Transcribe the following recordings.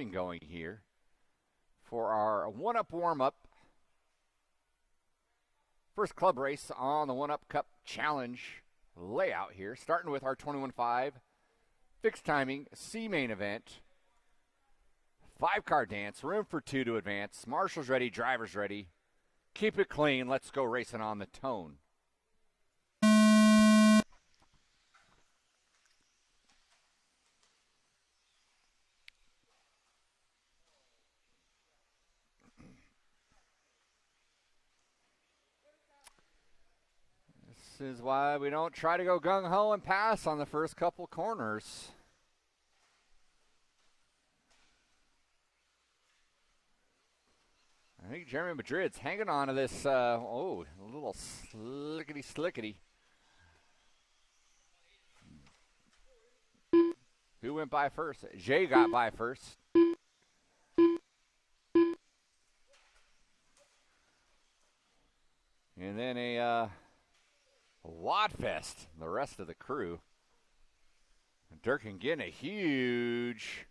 timing going here for our one-up warm-up. First club race on the One-Up Cup Challenge layout here, starting with our 21.5 fixed timing C main event. 5-car dance, room for 2 to advance. Marshals ready, drivers ready. Keep it clean. Let's go racing on the tone. This is why we don't try to go gung-ho and pass on the first couple corners. I think Jeremy Madrid's hanging on to this, a little slickety-slickety. Who went by first? Jay got by first. And then a Wadfest, the rest of the crew. Durkin getting a huge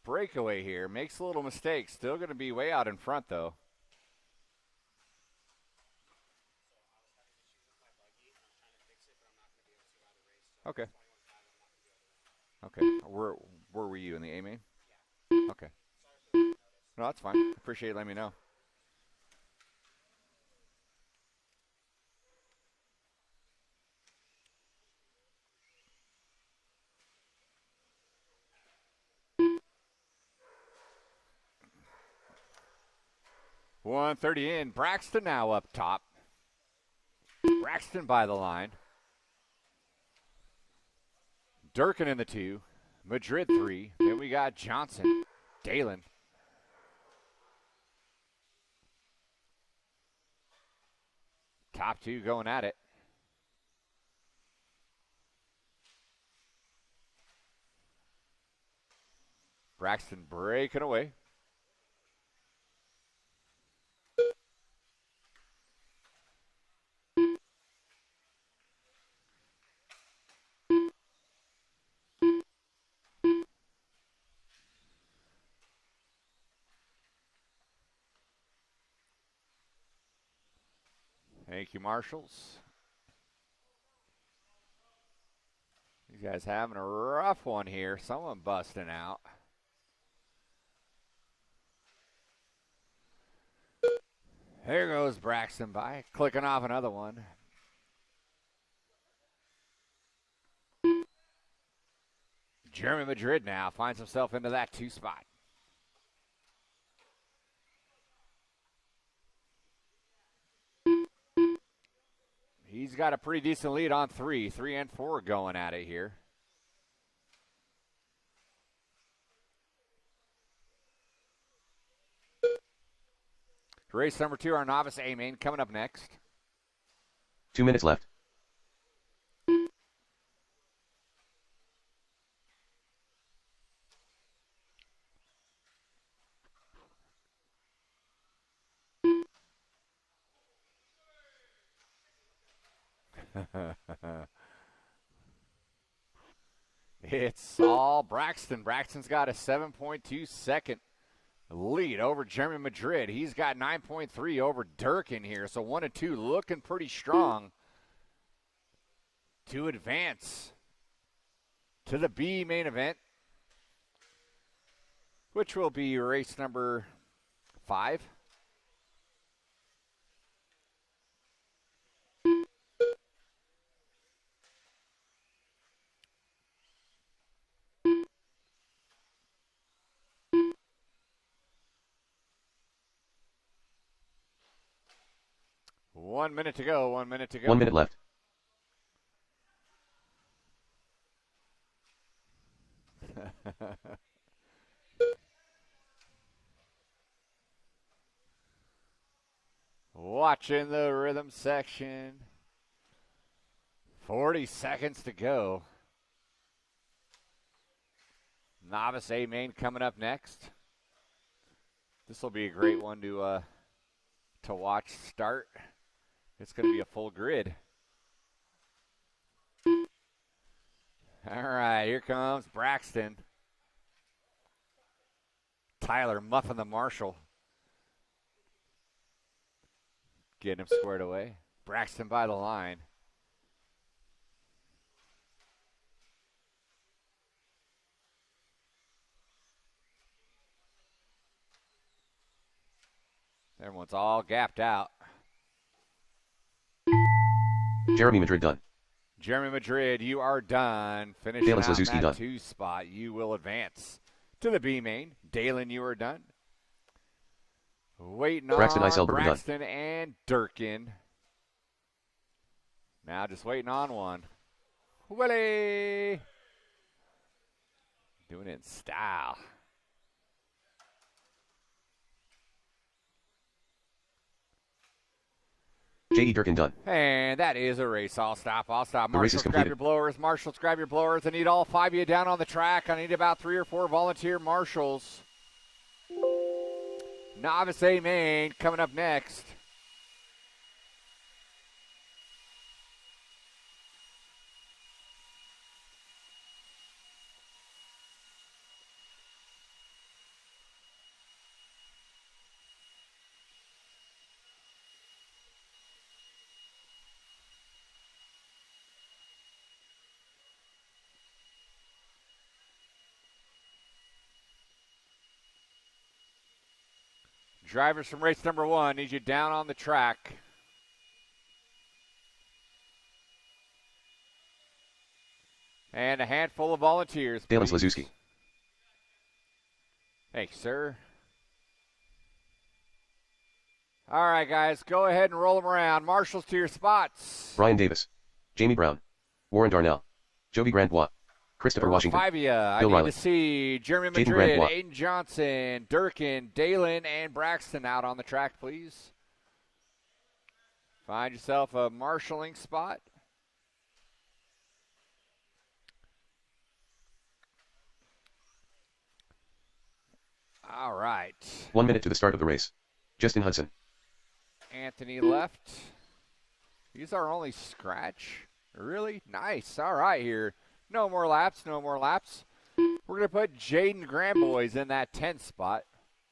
breakaway here. Makes a little mistake. Still going to be way out in front, though. Okay. Okay. Where were you in the A main? Okay. No, that's fine. Appreciate you letting me know. .130 in. Braxton now up top. Braxton by the line. Durkin in the 2. Madrid 3. Then we got Johnson. Dalen. Top 2 going at it. Braxton breaking away. Thank you, Marshals. These guys having a rough one here. Someone busting out. There goes Braxton by. Clicking off another one. Jeremy Madrid now finds himself into that 2 spot. He's got a pretty decent lead on 3. 3 and 4 going at it here. Race number 2, our novice A main, coming up next. 2 minutes left. It's all Braxton. Braxton's got a 7.2 second lead over Jeremy Madrid. He's got 9.3 over Durkin here. So 1 and 2 looking pretty strong to advance to the B main event, which will be race number 5. One minute to go. 1 minute to go. 1 minute left. Watching the rhythm section. 40 seconds to go. Novice A main coming up next. This will be a great one to watch start. It's going to be a full grid. All right, here comes Braxton. Tyler muffing the Marshall. Getting him squared away. Braxton by the line. Everyone's all gapped out. Jeremy Madrid done. Jeremy Madrid, you are done. Finishing Dalen out in Slazewski that done. 2 spot. You will advance to the B main. Dalen, you are done. Waiting Braxton on Eiselberg done. Braxton and Durkin. Now just waiting on one. Willie! Doing it in style. J.E. Durkin done. And that is a race. I'll stop. The race is Marshals, grab completed. your blowers. Marshals, grab your blowers. I need all 5 of you down on the track. I need about 3 or 4 volunteer marshals. Novice A main coming up next. Drivers from race number 1, need you down on the track. And a handful of volunteers. Dalen please. Slazewski. Thank you, sir. All right, guys, go ahead and roll them around. Marshals to your spots. Brian Davis. Jamie Brown. Warren Darnell. Jovi Grandbois. Christopher There are Washington. 5 of you. I Bill need Riley. to see Jeremy Jaden Madrid, Grandbois. Aiden Johnson, Durkin, Dalen, and Braxton out on the track, please. Find yourself a marshalling spot. All right. 1 minute to the start of the race. Justin Hudson. Anthony left. He's our only scratch. Really? Nice. All right here. No more laps. No more laps. We're going to put Jaden Gramboys in that 10th spot.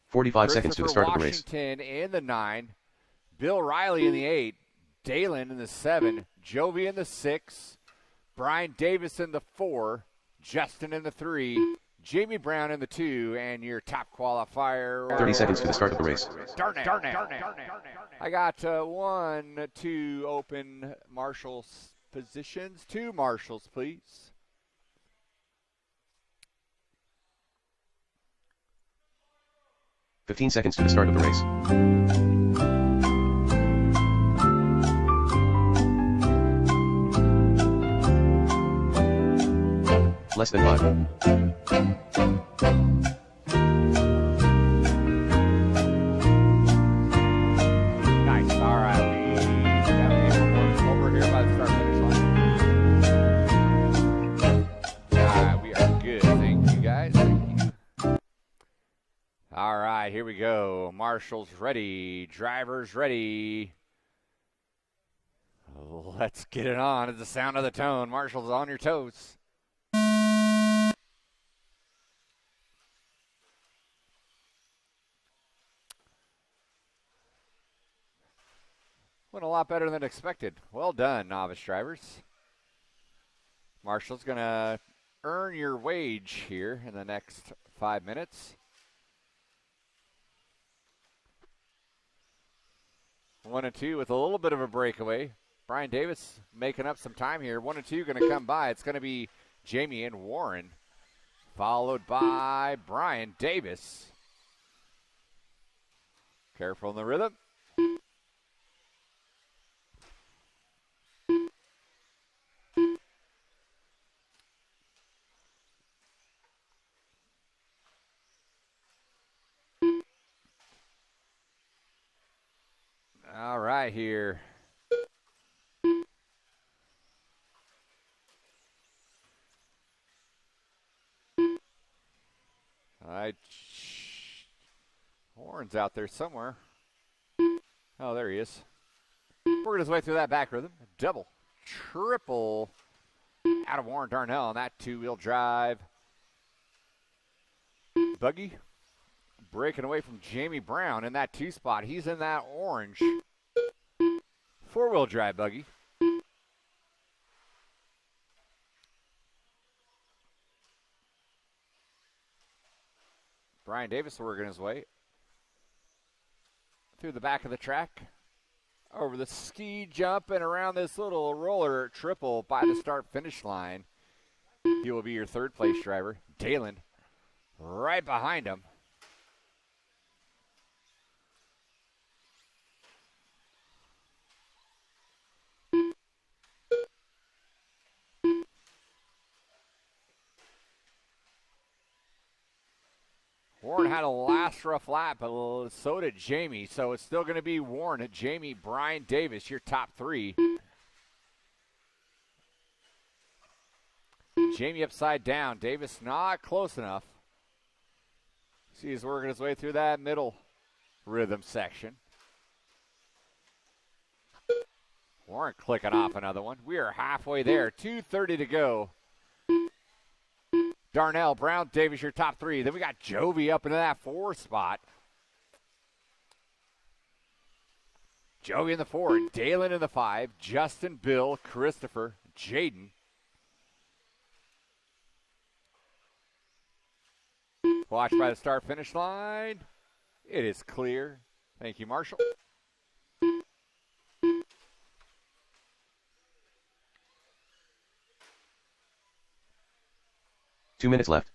45 seconds to the start of the race. Washington in the 9. Bill Riley in the 8. Dalen in the 7. Jovi in the 6. Brian Davis in the 4. Justin in the 3. Jamie Brown in the 2. And your top qualifier. 30 seconds to the start of the race. Darnell. I got 1, 2 open marshals positions. 2 marshals, please. $15 seconds to the start of the race. Less than 5. Nice. All right. We got everyone over here by the start finish line. All right. We are good. Thank you, guys. Thank you. All right. Here we go. Marshals ready. Drivers ready. Let's get it on. It's the sound of the tone. Marshals on your toes. Went a lot better than expected. Well done, novice drivers. Marshall's going to earn your wage here in the next 5 minutes. 1 and 2 with a little bit of a breakaway. Brian Davis making up some time here. 1 and 2 going to come by. It's going to be Jamie and Warren, followed by Brian Davis. Careful in the rhythm. All right here. Warren's out there somewhere. Oh, there he is. Working his way through that back rhythm. Double, triple out of Warren Darnell on that 2-wheel drive. Buggy. breaking away from Jamie Brown in that 2 spot. He's in that orange 4-wheel drive buggy. Brian Davis working his way through the back of the track, over the ski jump, and around this little roller triple by the start-finish line. He will be your third-place driver. Dalen right behind him. Warren had a last rough lap, but so did Jamie. So it's still going to be Warren, Jamie, Brian Davis, your top 3. Jamie upside down. Davis not close enough. See, he's working his way through that middle rhythm section. Warren clicking off another one. We are halfway there. 2:30 to go. Darnell, Brown, Davis, your top 3. Then we got Jovi up into that 4 spot. Jovi in the 4, Dalen in the 5, Justin, Bill, Christopher, Jaden. Watch by the start-finish line. It is clear. Thank you, Marshall. 2 minutes left.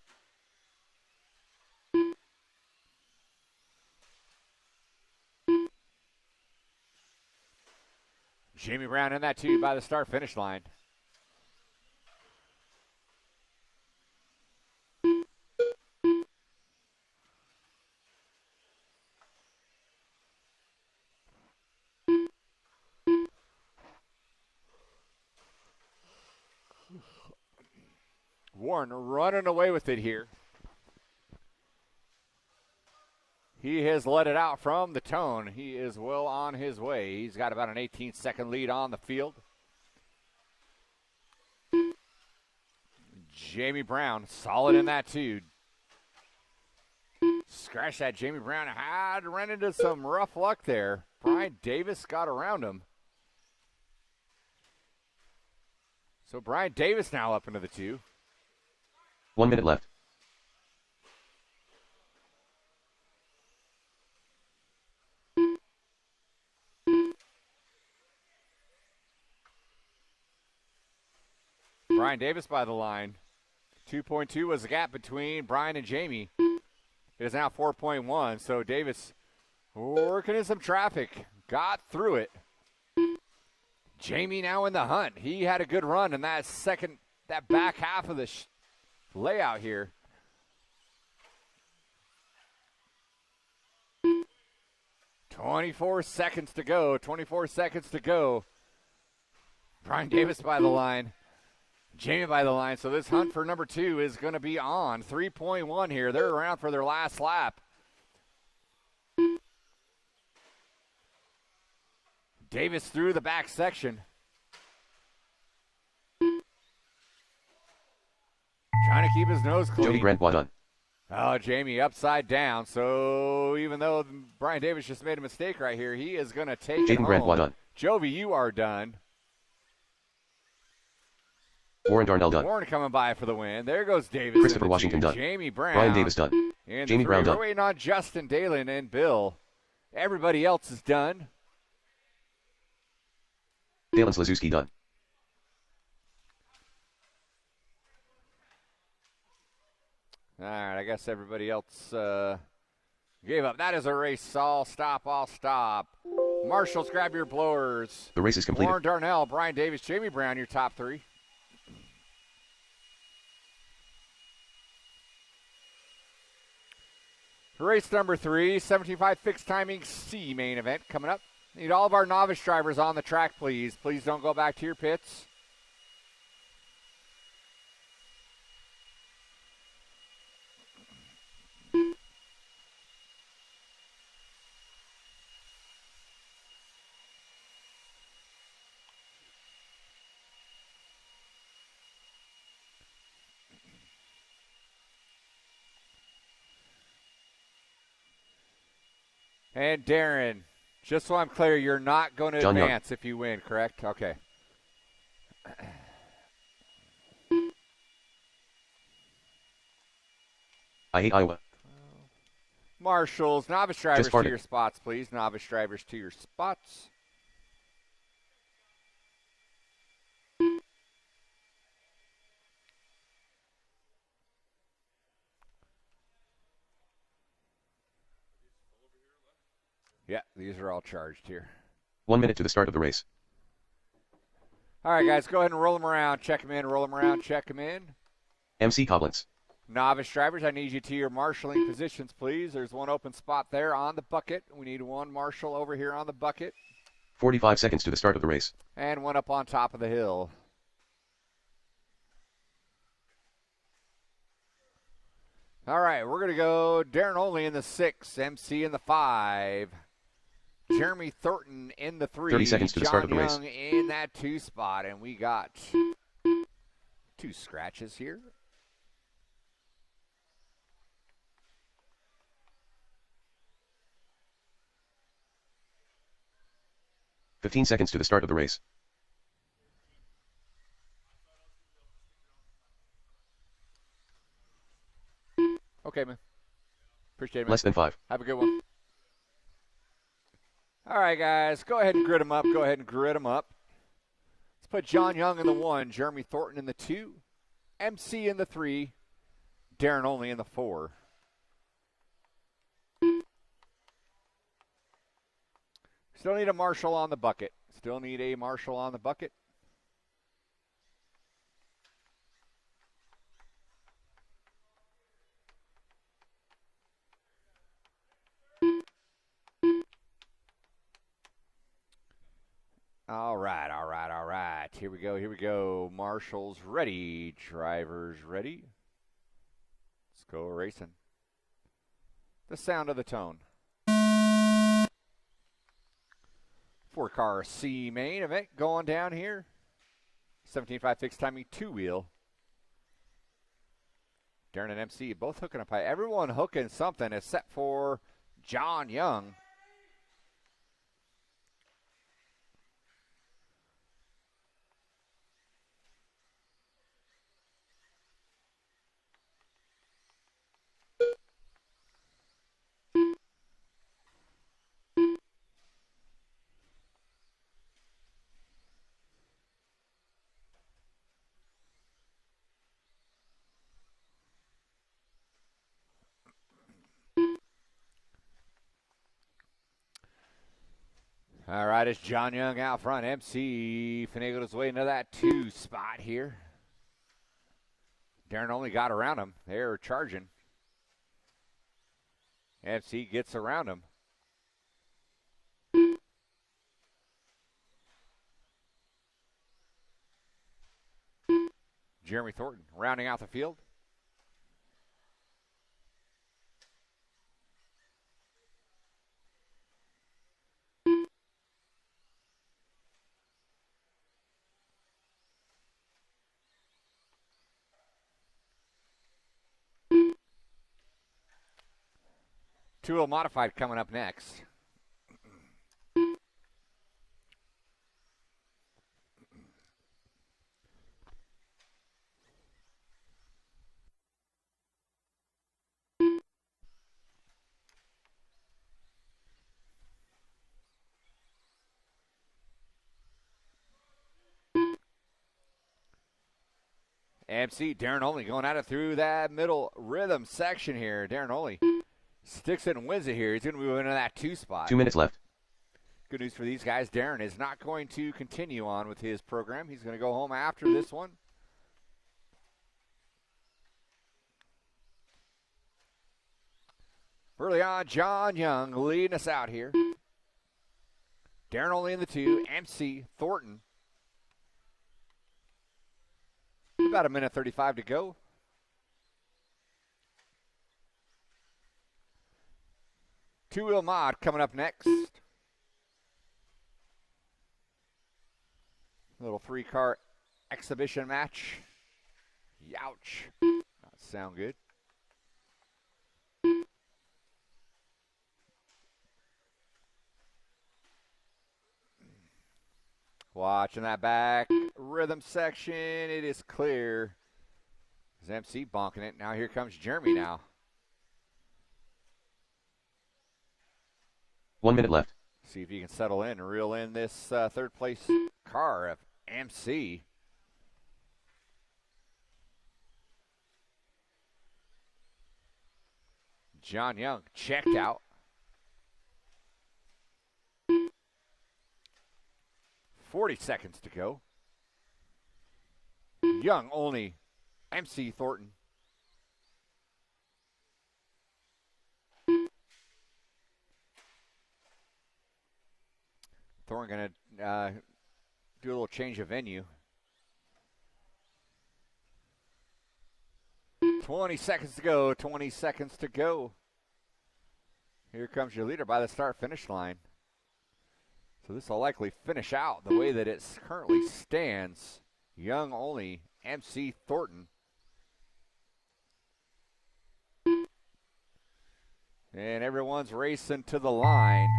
Jamie Brown in that 2 by the start-finish line. Warren running away with it here. He has let it out from the tone. He is well on his way. He's got about an 18-second lead on the field. Jamie Brown, solid in that 2. Scratch that. Jamie Brown had run into some rough luck there. Brian Davis got around him. So Brian Davis now up into the 2. 1 minute left. Brian Davis by the line. 2.2 was the gap between Brian and Jamie. It is now 4.1, so Davis working in some traffic. Got through it. Jamie now in the hunt. He had a good run in that back half of the layout here. "24 seconds to go. 24 seconds to go." Brian Davis by the line. Jamie by the line. So this hunt for number 2 is going to be on. 3.1 here. They're around for their last lap. Davis through the back section. Trying to keep his nose clean. Jovi Grant done. Oh, Jamie upside down. So even though Brian Davis just made a mistake right here, he is going to take it Jaden Grant home. done. Jovi, you are done. Warren Darnell done. Warren coming by for the win. There goes Davis. Christopher Washington done. Jamie Brown. Brian Davis done. And Jamie Brown done. We're waiting on Justin, Dalen, and Bill. Everybody else is done. Dalen Slazewski done. All right, I guess everybody else gave up. That is a race. All stop. Marshals, grab your blowers. The race is completed. Warren Darnell, Brian Davis, Jamie Brown, your top 3. Race number 3, 75 fixed timing C main event coming up. Need all of our novice drivers on the track, please. Please don't go back to your pits. And Darren, just so I'm clear, you're not going to John Young. advance if you win, correct? Okay. I hate Iowa. Marshals, novice drivers Just to farted. your spots, please. Novice drivers to your spots. Yeah, these are all charged here. 1 minute to the start of the race. All right, guys, go ahead and roll them around. Check them in, roll them around, check them in. MC Coblentz. Novice drivers, I need you to your marshalling positions, please. There's one open spot there on the bucket. We need one marshal over here on the bucket. 45 seconds to the start of the race. And one up on top of the hill. All right, we're going to go Darren Olney in the 6, MC in the 5, Jeremy Thornton in the 3, 30 seconds to the start of the race. John Young in that 2 spot, and we got 2 scratches here. $15 seconds to the start of the race. Okay, man. Appreciate it, man. Less than 5. Have a good one. All right, guys. Go ahead and grid them up. Go ahead and grid them up. Let's put John Young in the 1, Jeremy Thornton in the 2, MC in the 3, Darren Olney in the 4. Still need a marshal on the bucket. Still need a marshal on the bucket. All right, all right, all right. Here we go, here we go. Marshals ready. Drivers ready. Let's go racing. The sound of the tone. 4-car C main event going down here. 17.5 fixed timing 2-wheel. Darren and MC both hooking up high. Everyone hooking something except for John Young. All right, it's John Young out front. MC finagled his way into that 2 spot here. Darren only got around him. They're charging. MC gets around him. Jeremy Thornton rounding out the field. Two-wheel modified coming up next. MC Darren Olney going at it through that middle rhythm section here. Darren Olney sticks it and wins it here. He's going to move into that 2 spot. 2 minutes left. Good news for these guys. Darren is not going to continue on with his program. He's going to go home after this one. Early on, John Young leading us out here. Darren Olney in the 2, MC Thornton. About a minute 35 to go. Two-wheel mod coming up next. Little 3-car exhibition match. Youch. Not sound good. Watching that back rhythm section. It is clear. There's MC bonking it. Now here comes Jeremy now. 1 minute left. See if you can settle in and reel in this third place car of MC. John Young checked out. 40 seconds to go. Young only. MC Thornton. Thornton going to do a little change of venue. 20 seconds to go. 20 seconds to go. Here comes your leader by the start-finish line. So this will likely finish out the way that it currently stands. Young only, MC Thornton. And everyone's racing to the line.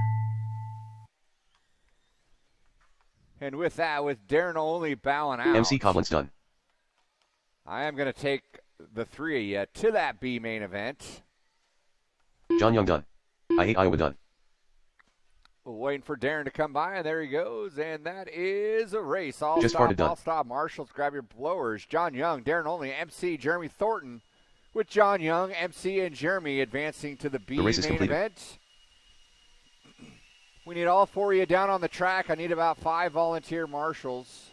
And with that, with Darren only bowing out. MC Coughlin's done. I am going to take the three of you to that B main event. John Young done. I hate Iowa done. Waiting for Darren to come by, and there he goes, and that is a race. All Just stop, farted done. all stop. Marshals, grab your blowers. John Young, Darren only, MC, Jeremy Thornton, with John Young, MC, and Jeremy advancing to the B The race is main completed. event. We need all four of you down on the track. I need about 5 volunteer marshals.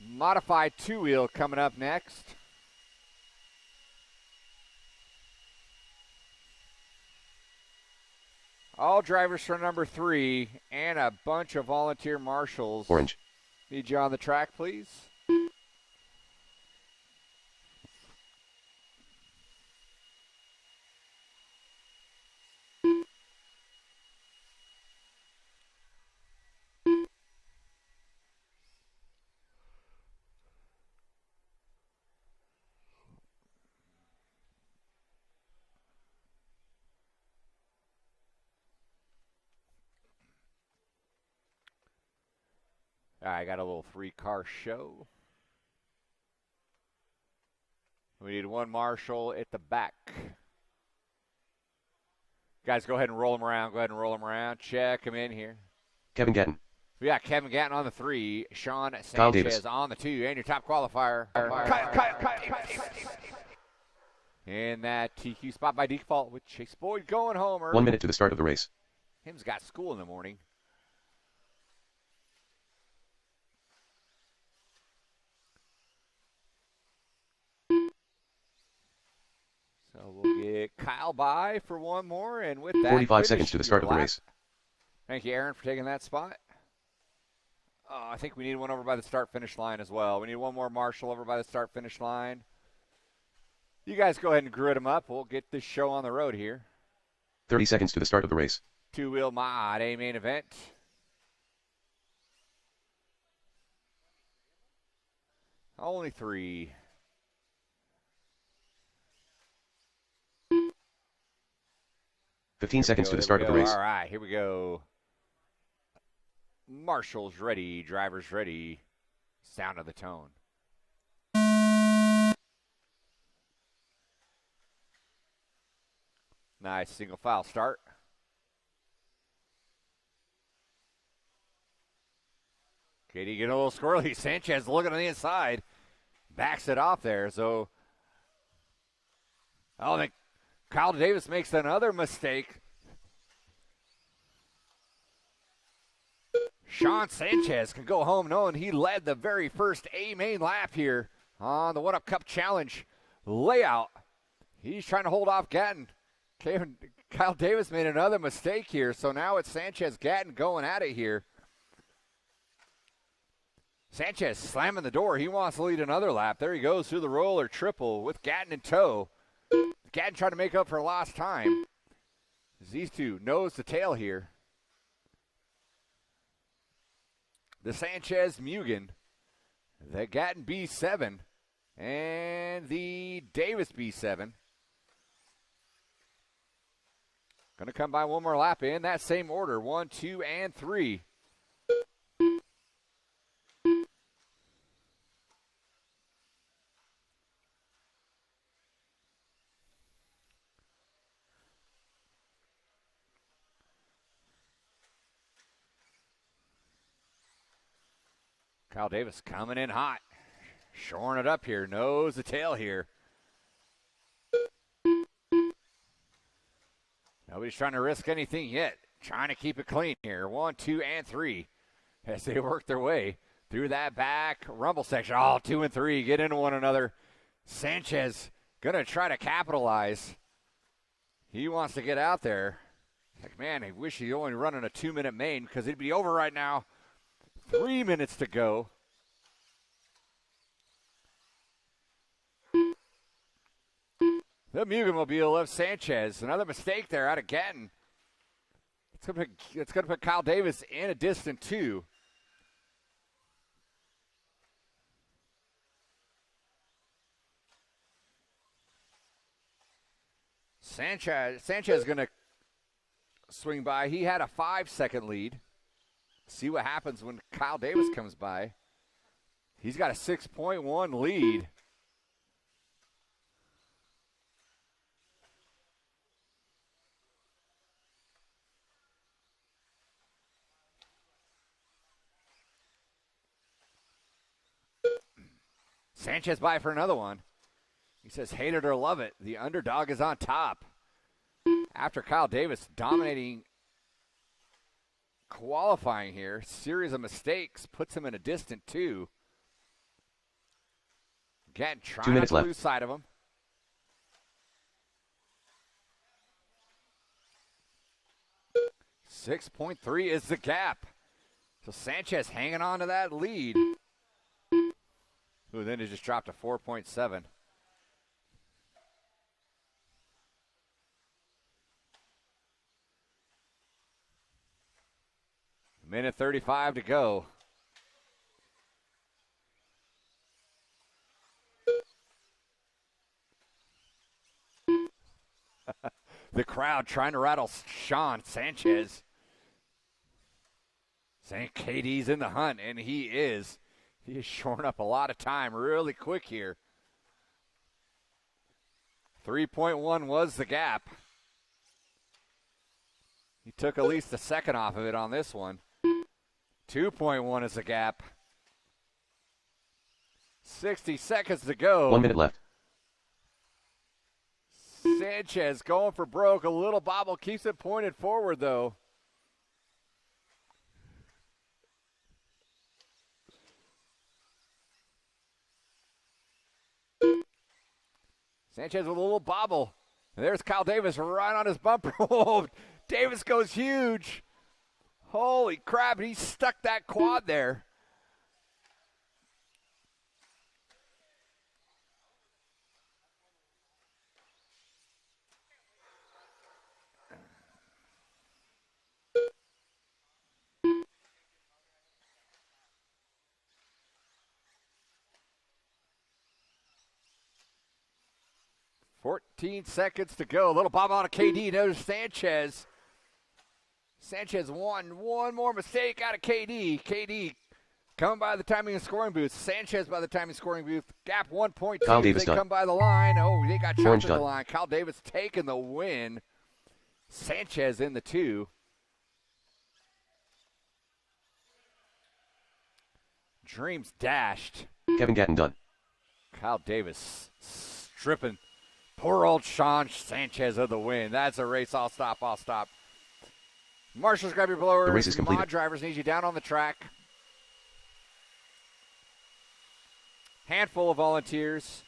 Modified two-wheel coming up next. All drivers for number 3 and a bunch of volunteer marshals. Orange. Need you on the track, please. I got a little 3-car show. We need 1 marshal at the back. Guys, go ahead and roll them around. Go ahead and roll them around. Check them in here. Kevin Gatton. We got Kevin Gatton on the 3. Sean Kyle Davis. Sanchez on the 2. And your top qualifier. And that TQ spot by default with Chase Boyd going home early. 1 minute to the start of the race. Him's got school in the morning. So we'll get Kyle by for 1 more, and with that, 45 seconds finish to the start of the your lap. race. Thank you, Aaron, for taking that spot. I think we need 1 over by the start-finish line as well. We need 1 more marshal over by the start-finish line. You guys go ahead and grid them up. We'll get this show on the road here. 30 seconds to the start of the race. Two-wheel mod, a main event. Only 3. Fifteen seconds to the start of the race. All right, here we go. Marshals ready, drivers ready. Sound of the tone. Nice single file start. Katie getting a little squirrely. Sanchez looking on the inside. Backs it off there. So, I think Kyle Davis makes another mistake. Sean Sanchez can go home knowing he led the very first A main lap here on the One Up Cup Challenge layout. He's trying to hold off Gatton. Kyle Davis made another mistake here, so now it's Sanchez Gatton going at it here. Sanchez slamming the door. He wants to lead another lap. There he goes through the roller triple with Gatton in tow. Gatton trying to make up for lost time. These two nose to tail here. The Sanchez Mugen, the Gatton B7, and the Davis B7. Going to come by one more lap in that same order. 1, 2, and 3. Kyle Davis coming in hot. Shoring it up here. Nose to tail here. Nobody's trying to risk anything yet. Trying to keep it clean here. 1, 2, and 3 as they work their way through that back rumble section. Oh, 2 and 3 get into one another. Sanchez going to try to capitalize. He wants to get out there. Like, man, I wish he'd only running a 2-minute main because it'd be over right now. 3 minutes to go. The Mugen-Mobile of Sanchez. Another mistake there out of Gatton. It's going to put Kyle Davis in a distant 2. Sanchez going to swing by. He had a 5-second lead. See what happens when Kyle Davis comes by. He's got a 6.1 lead. Sanchez by for another one. He says, hate it or love it, the underdog is on top. After Kyle Davis dominating qualifying here, series of mistakes puts him in a distant 2. Again, trying not to lose sight of him. .3 is the gap. So Sanchez hanging on to that lead. Ooh, then it just dropped to 4.7. Minute 35 to go. The crowd trying to rattle Sean Sanchez. Saying KD's in the hunt, and he is. He is shoring up a lot of time really quick here. 3.1 was the gap. He took at least a second off of it on this one. 2.1 is the gap. 60 seconds to go. 1 minute left. Sanchez going for broke. A little bobble keeps it pointed forward, though. Sanchez with a little bobble. And there's Kyle Davis right on his bumper. Oh, Davis goes huge. Holy crap, he stuck that quad there. .14 seconds to go. A little bob out of KD. Notice Sanchez. Sanchez one more mistake out of KD. KD coming by the timing and scoring booth. Sanchez by the timing scoring booth. Gap 1.2. Kyle Davis they done. Come by the line. Oh, they got chopped at the done. line. Kyle Davis taking the win. Sanchez in the 2. Dreams dashed. Kevin Gatton done. Kyle Davis stripping poor old Sean Sanchez of the win. That's a race. I'll stop. Marshals, grab your blowers. The race is completed. Mod drivers need you down on the track. Handful of volunteers.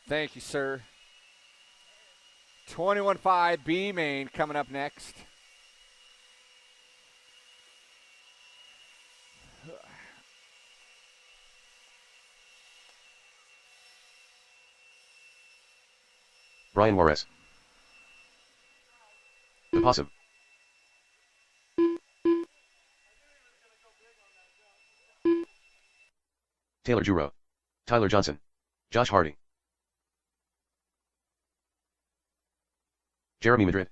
Thank you, sir. 21-5 B main coming up next. Brian Juarez. The Possum. Taylor Juro. Tyler Johnson. Josh Harding. Jeremy Madrid.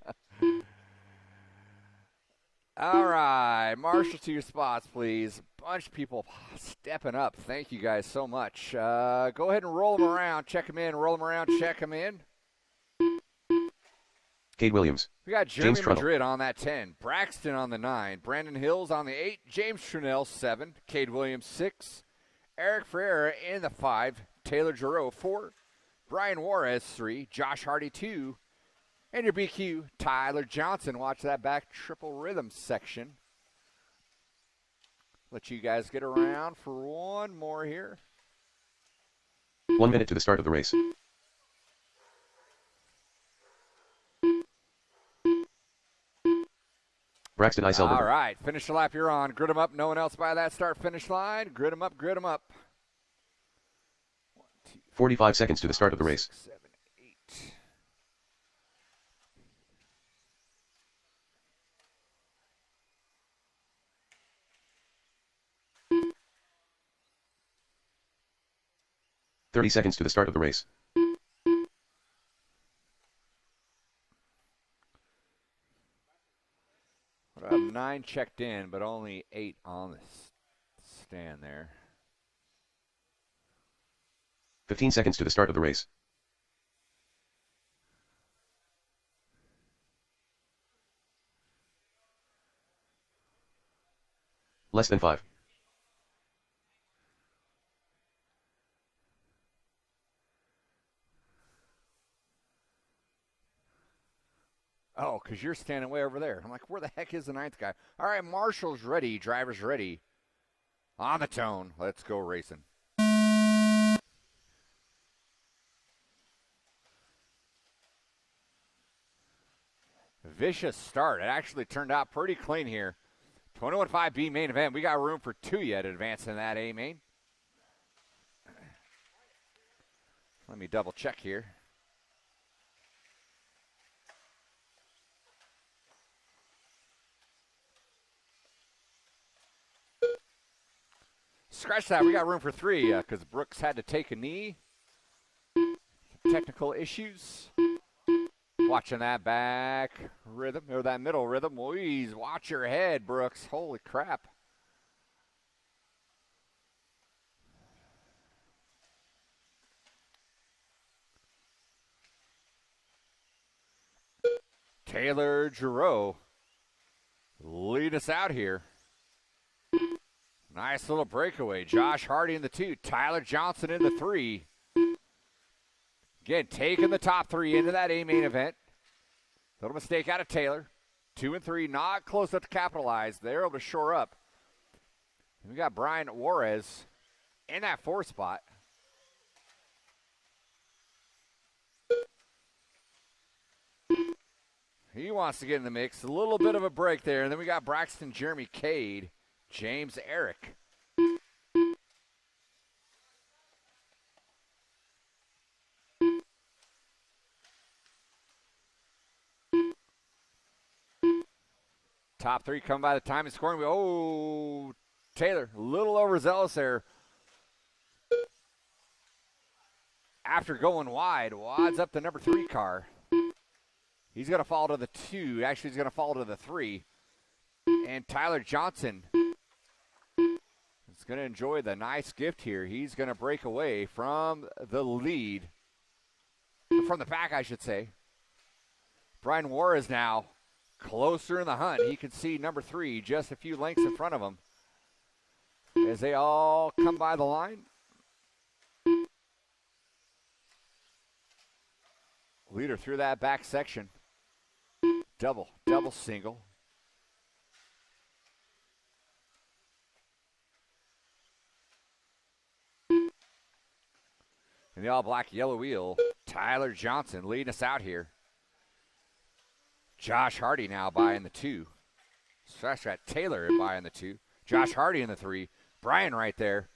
All right, Marshall to your spots, please. Bunch of people stepping up. Thank you guys so much. Go ahead and roll them around, check them in, roll them around, check them in. Cade Williams. We got Jeremy James Trunnell. Madrid on that 10, Braxton on the 9, Brandon Hills on the 8, James Trunnell 7, Cade Williams 6, Eric Ferreira in the 5, Taylor Giroux 4, Brian Juarez 3, Josh Hardy 2, and your BQ, Tyler Johnson. Watch that back triple rhythm section. Let you guys get around for one more here. 1 minute to the start of the race. Braxton Eiselberg. All right, finish the lap you're on. Grid them up. No one else by that start-finish line. Grid them up, grid them up. 1, 2, 45 seconds to the start of the race. 6, 7, 8. Thirty seconds to the start of the race. I have 9 checked in, but only 8 on the stand there. 15 seconds to the start of the race. Less than 5. Oh, because you're standing way over there. I'm like, where the heck is the 9th guy? All right, Marshall's ready. Driver's ready. On the tone. Let's go racing. Vicious start. It actually turned out pretty clean here. 21.5B main event. We got room for 2 yet advancing that A main. Let me double check here. Scratch that. We got room for 3 because Brooks had to take a knee. Technical issues. Watching that back rhythm, or that middle rhythm. Please watch your head, Brooks. Holy crap. Taylor Giroux lead us out here. Nice little breakaway. Josh Hardy in the 2. Tyler Johnson in the 3. Again, taking the top 3 into that A main event. Little mistake out of Taylor. 2 and 3, not close enough to capitalize. They're able to shore up. And we got Brian Juarez in that 4 spot. He wants to get in the mix. A little bit of a break there. And then we got Braxton, Jeremy, Cade, James, Eric. Top 3 come by the time and scoring. Oh, Taylor, a little overzealous there. After going wide, wads up the number 3 car. He's going to fall to the 2. Actually, he's going to fall to the 3. And Tyler Johnson is going to enjoy the nice gift here. He's going to break away from the lead. From the back, I should say. Brian Juarez now closer in the hunt. He can see number 3 just a few lengths in front of him as they all come by the line. Leader through that back section. Double, single. In the all-black yellow wheel, Tyler Johnson leading us out here. Josh Hardy now buying the 2. Scratch that. Taylor buying the 2. Josh Hardy in the 3. Brian right there.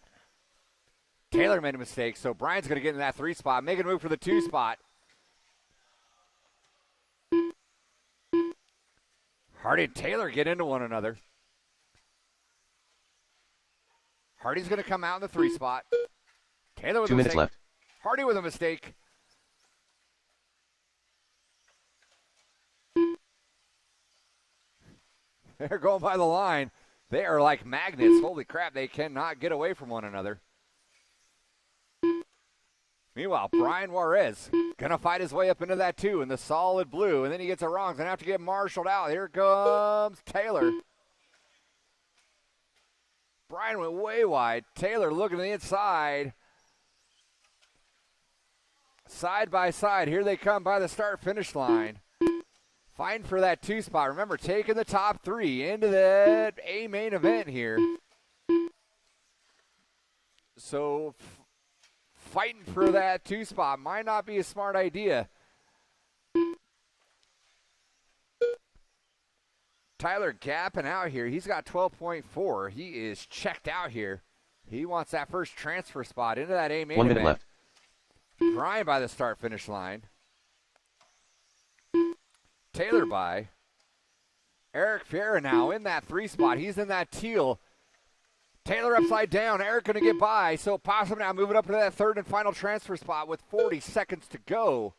Taylor made a mistake, so Brian's going to get in that 3 spot, making a move for the 2 spot. Hardy and Taylor get into one another. Hardy's going to come out in the 3 spot. Taylor with 2 a minutes mistake. left. Hardy with a mistake. They're going by the line. They are like magnets. Holy crap, they cannot get away from one another. Meanwhile, Brian Juarez going to fight his way up into that 2 in the solid blue, and then he gets it wrong. He's going to have to get marshaled out. Here comes Taylor. Brian went way wide. Taylor looking to the inside. Side by side. Here they come by the start-finish line. Fighting for that 2 spot. Remember, taking the top 3 into that A main event here. So fighting for that 2 spot might not be a smart idea. Tyler gapping out here. He's got 12.4. He is checked out here. He wants that first transfer spot into that A main 1 event. minute left. Brian by the start-finish line. Taylor by. Eric Fiera now in that 3 spot. He's in that teal. Taylor upside down. Eric going to get by. So Possum now moving up to that 3rd and final transfer spot with 40 seconds to go.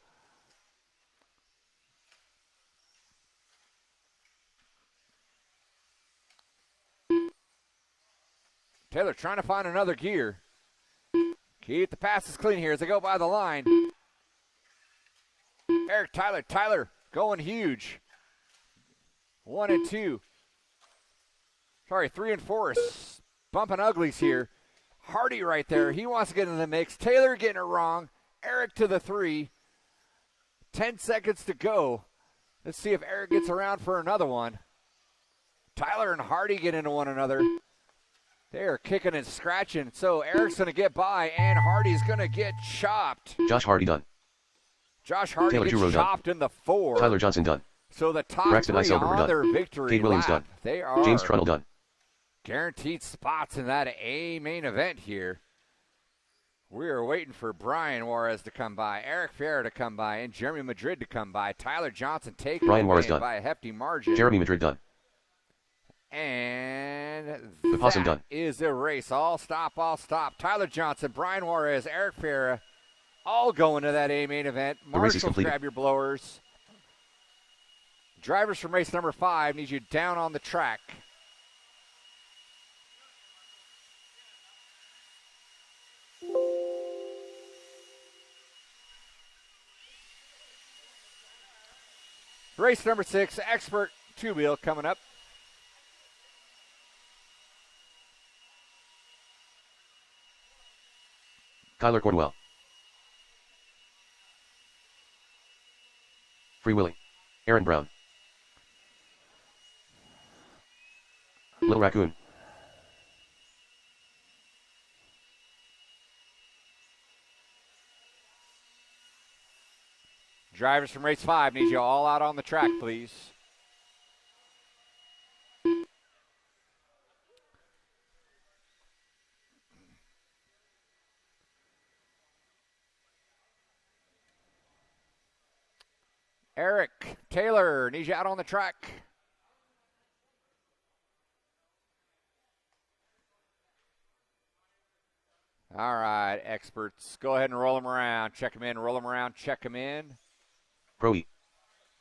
Taylor trying to find another gear. Keep the passes clean here as they go by the line. Eric Tyler going huge. 1 and 2. Sorry, 3 and 4 is bumping uglies here. Hardy right there. He wants to get in the mix. Taylor getting it wrong. Eric to the 3. 10 seconds to go. Let's see if Eric gets around for another one. Tyler and Hardy get into one another. They're kicking and scratching. So Eric's going to get by, and Hardy's going to get chopped. Josh Hardy done. Josh Hardy Taylor gets Giroux chopped done. in the 4. Tyler Johnson done. So the top Braxton 3 Isilberger on done. their victory Cade Williams lap. done. They are James Trundle done. guaranteed spots in that A main event here. We are waiting for Brian Juarez to come by, Eric Ferrer to come by, and Jeremy Madrid to come by. Tyler Johnson taken Brian away Juarez done. by a hefty margin. Jeremy Madrid done. And The Possum that done. is the race. All stop. Tyler Johnson, Brian Juarez, Eric Ferrer, all going to that A main event. The race is Marshals, completed. grab your blowers. Drivers from race number 5 need you down on the track. Race number 6, Expert 2-wheel coming up. Kyler Cornwell. Free Willy. Aaron Brown. Little Raccoon. Drivers from race 5 need you all out on the track, please. Eric Taylor needs you out on the track. All right, experts. Go ahead and roll them around. Check them in, roll them around, check them in. Pro-E.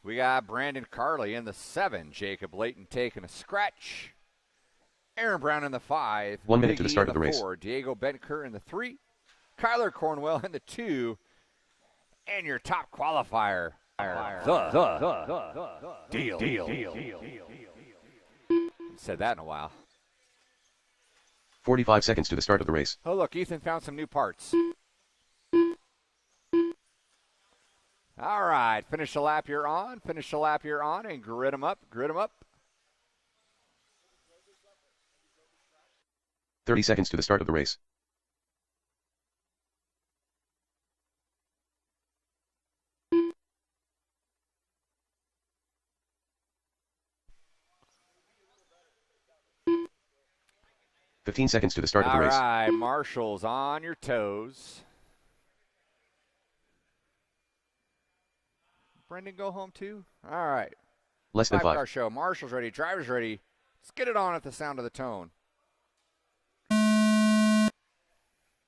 We got Brandon Carley in the 7. Jacob Layton taking a scratch. Aaron Brown in the 5. 1 minute Big to the E start in of the race. 4. Diego Benker in the 3. Kyler Cornwell in the 2. And your top qualifier. The deal. Said that in a while. 45 seconds to the start of the race. Oh, look, Ethan found some new parts. All right, finish the lap you're on. Finish the lap you're on, and grid them up. 30 seconds to the start of the race. "15 seconds to the start of the race. All right, Marshall's on your toes. Brendan go home too? All right. Less than 5-car 5. show. Marshall's ready. Driver's ready. Let's get it on at the sound of the tone.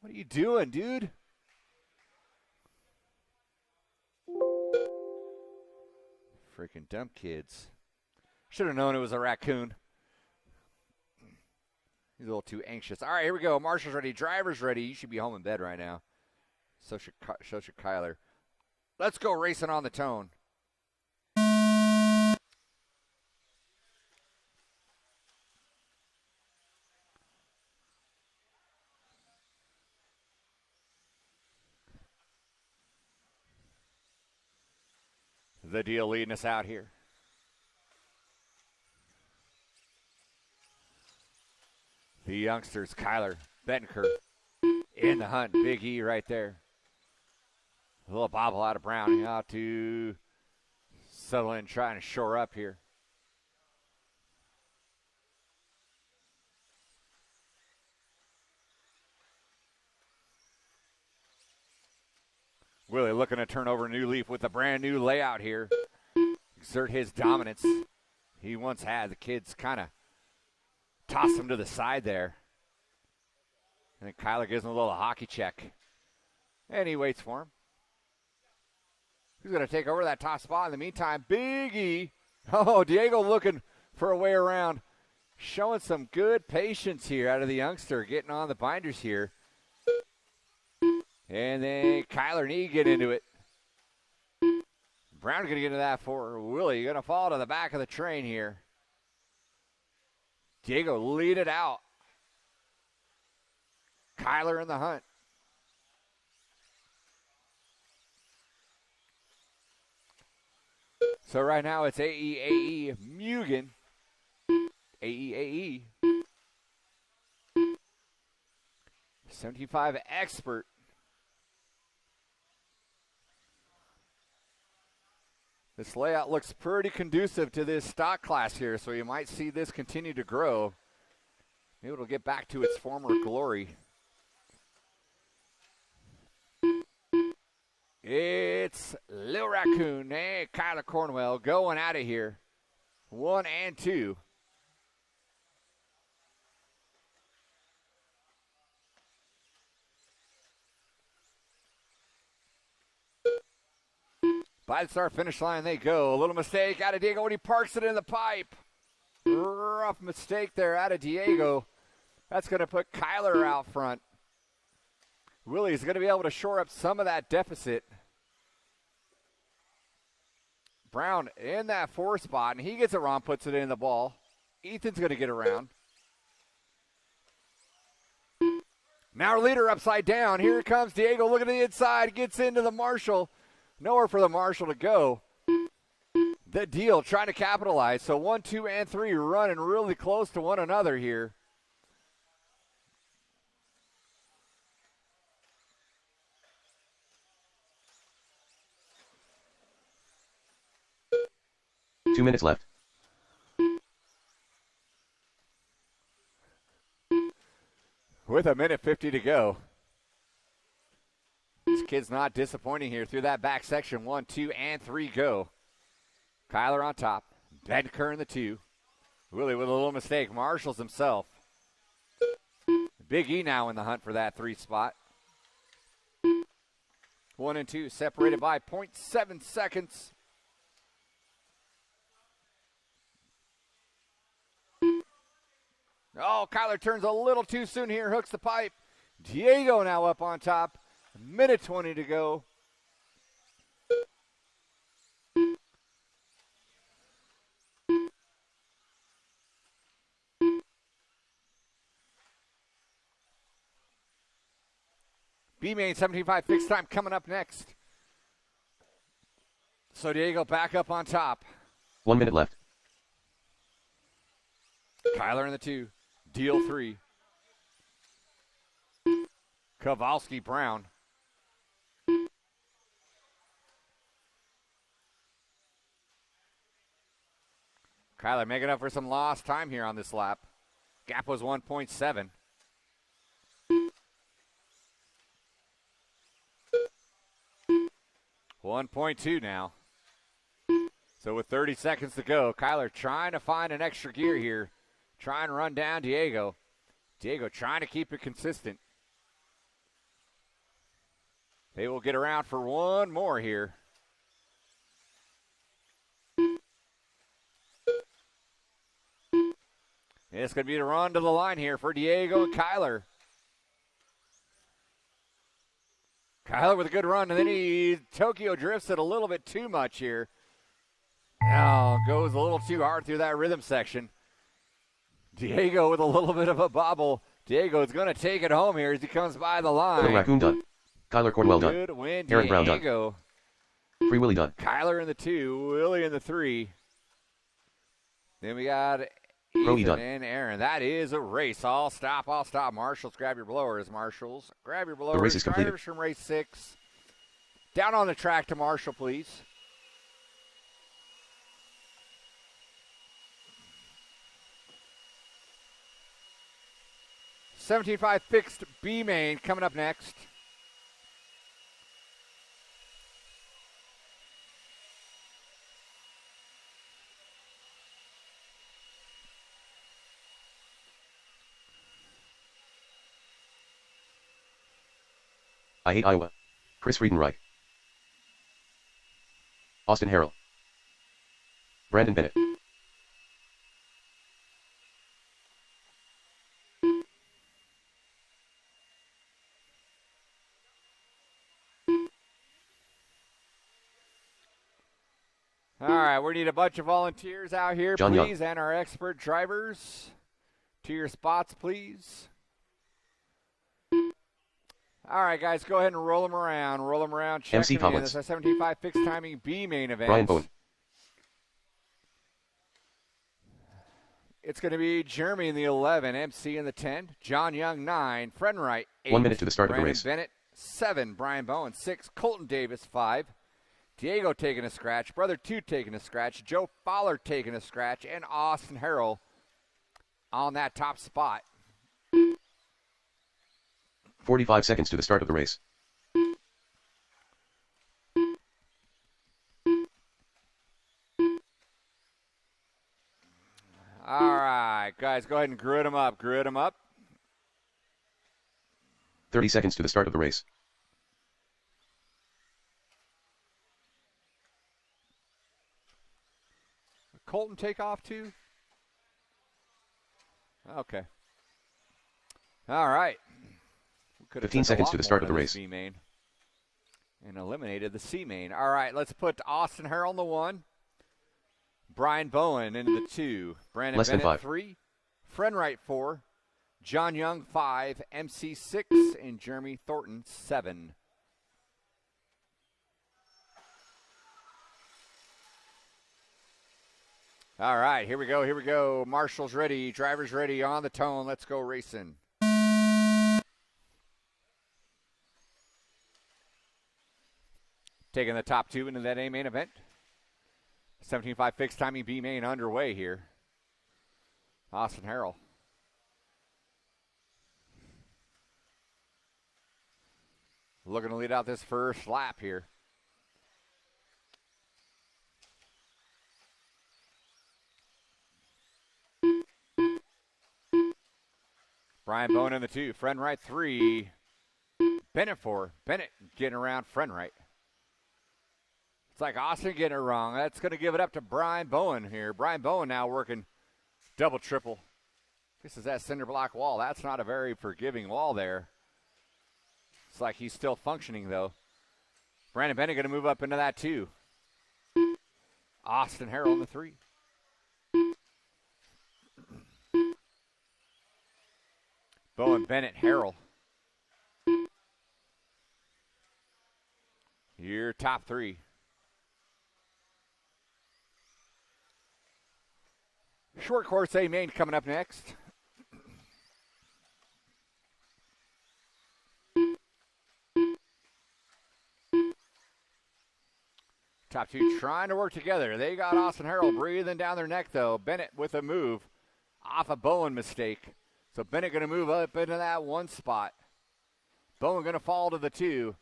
What are you doing, dude? Freaking dumb kids. Should have known it was a raccoon. He's a little too anxious. All right, here we go. Marshall's ready. Driver's ready. You should be home in bed right now. So should Kyler. Let's go racing on the tone. The Deal leading us out here. The youngsters, Kyler, Bettenker, in the hunt. Big E right there. A little bobble out of Brown. Out to settle in, trying to shore up here. Willie looking to turn over a new leaf with a brand new layout here. Exert his dominance he once had. The kids kind of tossed him to the side there. And then Kyler gives him a little hockey check. And he waits for him. Who's going to take over that top spot in the meantime? Big E. Oh, Diego looking for a way around. Showing some good patience here out of the youngster. Getting on the binders here. And then Kyler and E get into it. Brown going to get into that for Willie. Going to fall to the back of the train here. Diego lead it out. Kyler in the hunt. So right now it's AE Mugen. AE 75 Expert. This layout looks pretty conducive to this stock class here, so you might see this continue to grow. Maybe it'll get back to its former glory. It's Lil Raccoon and Kyler Cornwell going out of here. 1 and 2. By the start finish line they go. A little mistake out of Diego when he parks it in the pipe. Rough mistake there out of Diego. That's going to put Kyler out front. Willie's going to be able to shore up some of that deficit. Brown in that 4 spot, and he gets it wrong, puts it in the ball. Ethan's going to get around. Now our leader upside down. Here comes Diego looking to the inside, gets into the Marshall. Nowhere for the Marshall to go. The Deal trying to capitalize. So 1, 2, and 3 running really close to one another here. Two minutes left. With 1:50 to go. This kid's not disappointing here through that back section. 1, 2, and 3 go. Kyler on top. Bettenker in the 2. Willie with a little mistake. Marshals himself. Big E now in the hunt for that 3 spot. 1 and 2 separated by 0.7 seconds. Oh, Kyler turns a little too soon here, hooks the pipe. Diego now up on top. 1:20 to go. B-Main 75 fixed time coming up next. So Diego back up on top. 1 minute left. Kyler in the 2. Deal 3. Kowalski Brown. Kyler making up for some lost time here on this lap. Gap was 1.7. .2 now. So with 30 seconds to go, Kyler trying to find an extra gear here. Trying to run down Diego. Diego trying to keep it consistent. They will get around for one more here. It's going to be the run to the line here for Diego and Kyler. Kyler with a good run, and then Tokyo drifts it a little bit too much here. Now goes a little too hard through that rhythm section. Diego with a little bit of a bobble. Diego is going to take it home here as he comes by the line. Little Raccoon done. Kyler Cornwell done. Good win, Aaron Brown done. Diego. Free Willy done. Kyler in the 2, Willie in the 3. Then we got Brody Ethan done. and Aaron. That is a race. All stop. Marshals, grab your blowers. Marshals, grab your blowers. The race is completed. Drivers from race 6. Down on the track to Marshall, please. $17.5 fixed B main coming up next. I hate Iowa. Chris Friedenreich. Austin Harrell. Brandon Bennett. All right, we need a bunch of volunteers out here, John please, and our expert drivers. To your spots, please. All right, guys, go ahead and roll them around. Roll them around. Check MC them in. Collins. This is 17.5 fixed timing B main event. Brian Bowen. It's going to be Jeremy in the 11, MC in the 10, John Young 9, Frenwright 8. 1 minute to the start of the Brandon race. Bennett 7, Brian Bowen 6, Colton Davis 5, Diego taking a scratch, Brother 2 taking a scratch, Joe Fowler taking a scratch, and Austin Harrell on that top spot. 45 seconds to the start of the race. All right, guys, go ahead and grid them up. Grid them up. 30 seconds to the start of the race. Colton take off too? Okay. All right. We could have 15 took a seconds lot to the more start of out the this race. B main and eliminated the C main. All right, let's put Austin Harrell in the 1. Brian Bowen into the 2. Brandon Less than Bennett 5. 3. Frenwright 4. John Young 5. MC 6. And Jeremy Thornton 7. All right, here we go. Here we go. Marshall's ready. Driver's ready. On the tone. Let's go racing. Taking the top 2 into that A main event. 17.5 fixed timing B main underway here. Austin Harrell. Looking to lead out this first lap here. Brian Bowen in the 2. Frenwright 3. Bennett 4. Bennett getting around Frenwright. It's like Austin getting it wrong. That's going to give it up to Brian Bowen here. Brian Bowen now working double, triple. This is that cinder block wall. That's not a very forgiving wall there. It's like he's still functioning, though. Brandon Bennett going to move up into that, too. Austin Harrell in the 3. Bowen, Bennett, Harrell. Your top 3. Short course A main coming up next. Top 2 trying to work together. They got Austin Harrell breathing down their neck, though. Bennett with a move off a Bowen mistake. So Bennett going to move up into that 1 spot. Bowen going to fall to the 2.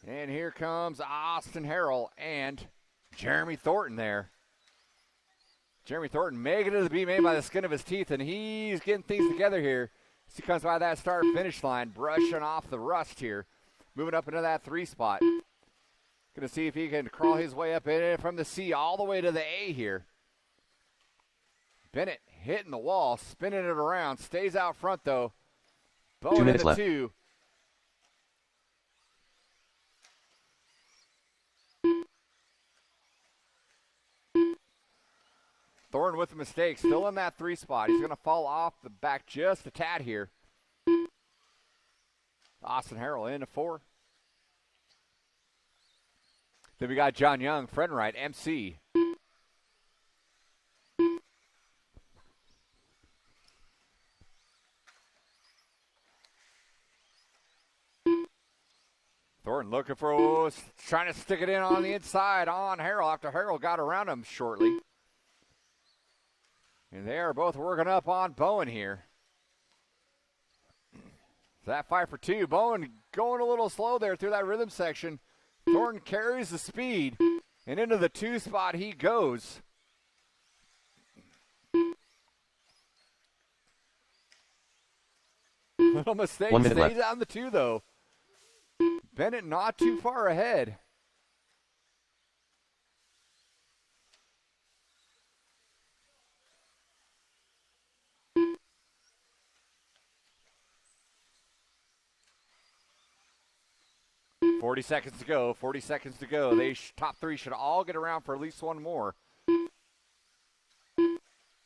And here comes Austin Harrell and Jeremy Thornton there. Jeremy Thornton making it to the B main by the skin of his teeth, and he's getting things together here. As he comes by that start-finish line, brushing off the rust here. Moving up into that 3 spot. Going to see if he can crawl his way up in it from the C all the way to the A here. Bennett hitting the wall, spinning it around. Stays out front, though. 2 Bowen minutes into left. 2. Thornton with a mistake, still in that 3 spot. He's going to fall off the back just a tad here. Austin Harrell into 4. Then we got John Young, friend right, MC. Thornton looking for, trying to stick it in on the inside on Harrell after Harrell got around him shortly. And they are both working up on Bowen here. So that 5 for 2. Bowen going a little slow there through that rhythm section. Thornton carries the speed, and into the 2 spot he goes. Little mistake. 1 minute Stays left. on the 2, though. Bennett not too far ahead. $40 seconds to go. 40 seconds to go. They top 3 should all get around for at least one more.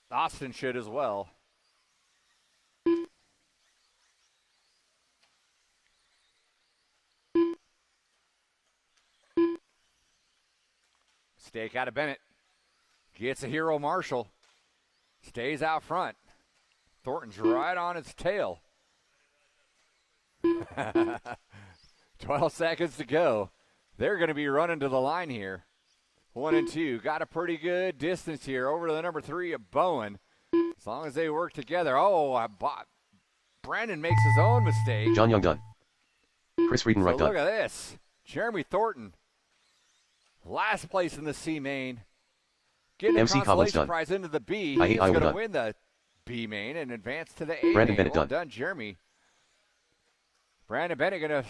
Austin should as well. Stake out of Bennett. Gets a hero Marshall. Stays out front. Thornton's right on its tail. 12 seconds to go. They're going to be running to the line here. 1 and 2. Got a pretty good distance here over to the number 3 of Bowen. As long as they work together. Oh, Brandon makes his own mistake. John Young done. Chris Frieden right So look done. at this. Jeremy Thornton. Last place in the C main. Getting MC the Collins consolation done. prize into the B. I hate He's Iowa going to done. win the B main and advance to the A Brandon main. Bennett Well done. done, Jeremy. Brandon Bennett going to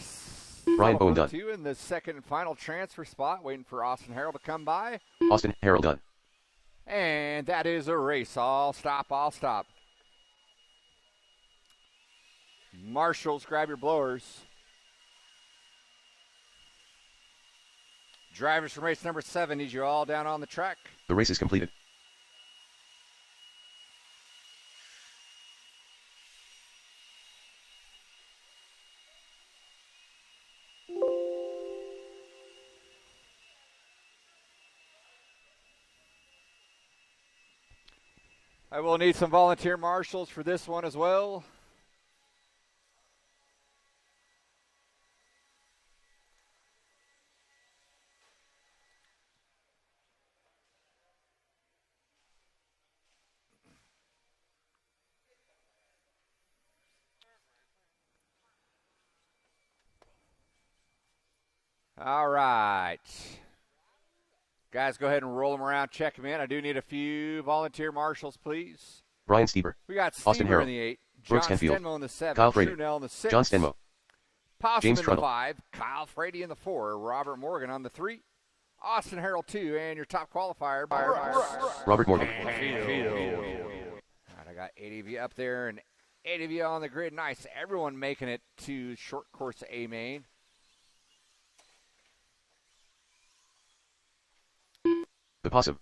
Brian Bowen done. 2 in the second and final transfer spot, waiting for Austin Harrell to come by. Austin Harrell done. And that is a race. All stop, all stop. Marshals, grab your blowers. Drivers from race number 7, need you all down on the track. The race is completed. I will need some volunteer marshals for this one as well. All right. Guys, go ahead and roll them around, check them in. I do need a few volunteer marshals, please. Brian Stieber. We got Austin Stever Harrell. in the 8. Brooks John Kenfield. Stenmo in the 7. Kyle Frady. Trunell in the 6. John Stenmo. Possum James in the Trudell. 5. Kyle Frady in the 4. Robert Morgan on the 3. Austin Harrell 2. And your top qualifier by Robert Morgan. All right, I got 8 of you up there and 8 of you on the grid. Nice. Everyone making it to short course A main. The Possum.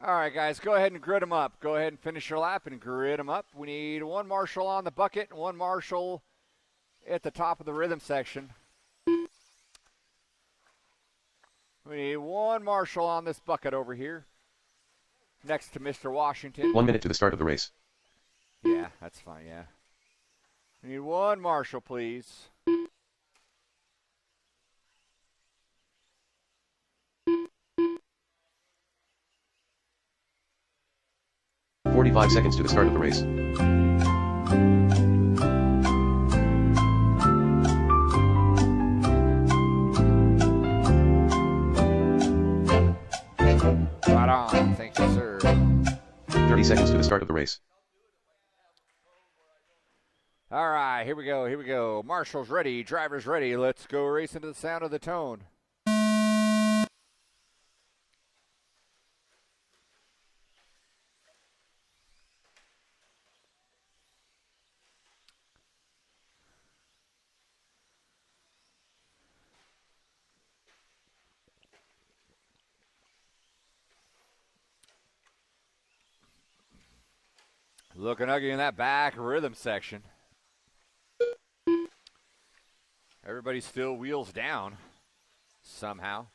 All right, guys, go ahead and grid them up. Go ahead and finish your lap and grid them up. We need one marshal on the bucket and one marshal at the top of the rhythm section. We need one marshal on this bucket over here next to Mr. Washington. 1 minute to the start of the race. Yeah, that's fine, yeah. We need one marshal, please. 45 seconds to the start of the race. Right on. Thank you, sir. 30 seconds to the start of the race. All right, here we go. Here we go. Marshals ready. Drivers ready. Let's go racing to the sound of the tone. Looking ugly in that back rhythm section. Everybody still wheels down somehow.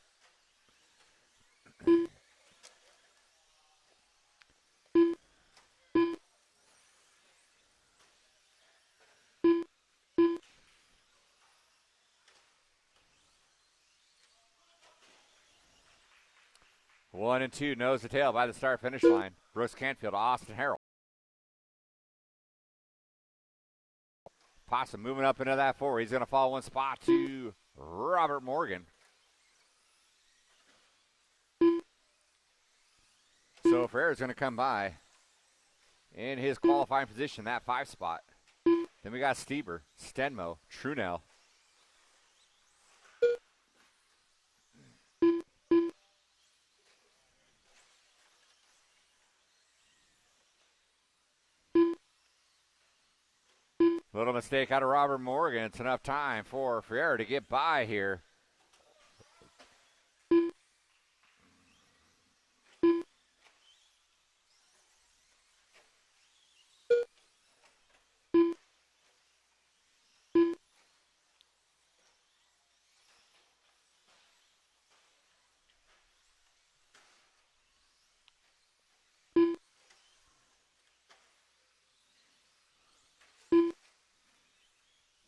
One and two, nose to tail by the start finish line. Brooks Canfield, Austin Harrell. Possum moving up into that four. He's going to fall one spot to Robert Morgan. So Ferrer's going to come by in his qualifying position, that 5 spot. Then we got Stieber, Stenmo, Trunell. Little mistake out of Robert Morgan. It's enough time for Ferrer to get by here.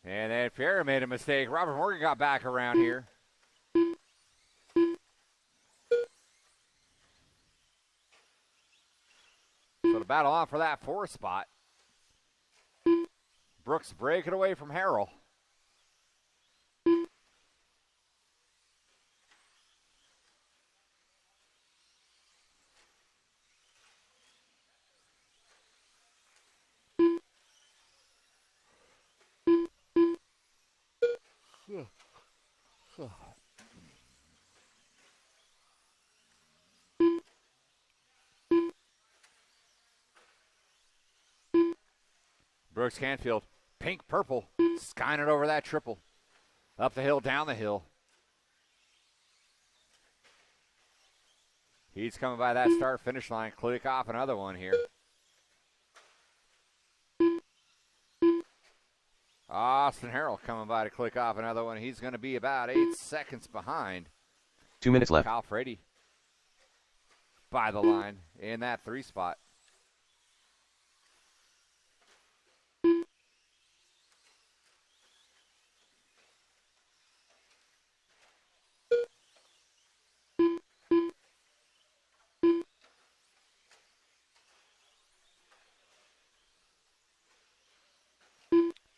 And then Ferrer made a mistake. Robert Morgan got back around here. So to battle on for that 4 spot. Brooks breaking away from Harrell. Brooks Canfield, pink, purple, skying it over that triple. Up the hill, down the hill. He's coming by that start finish line. Click off another one here. Austin Harrell coming by to click off another one. He's going to be about 8 seconds behind. 2 minutes left. Kyle Frady by the line in that 3 spot.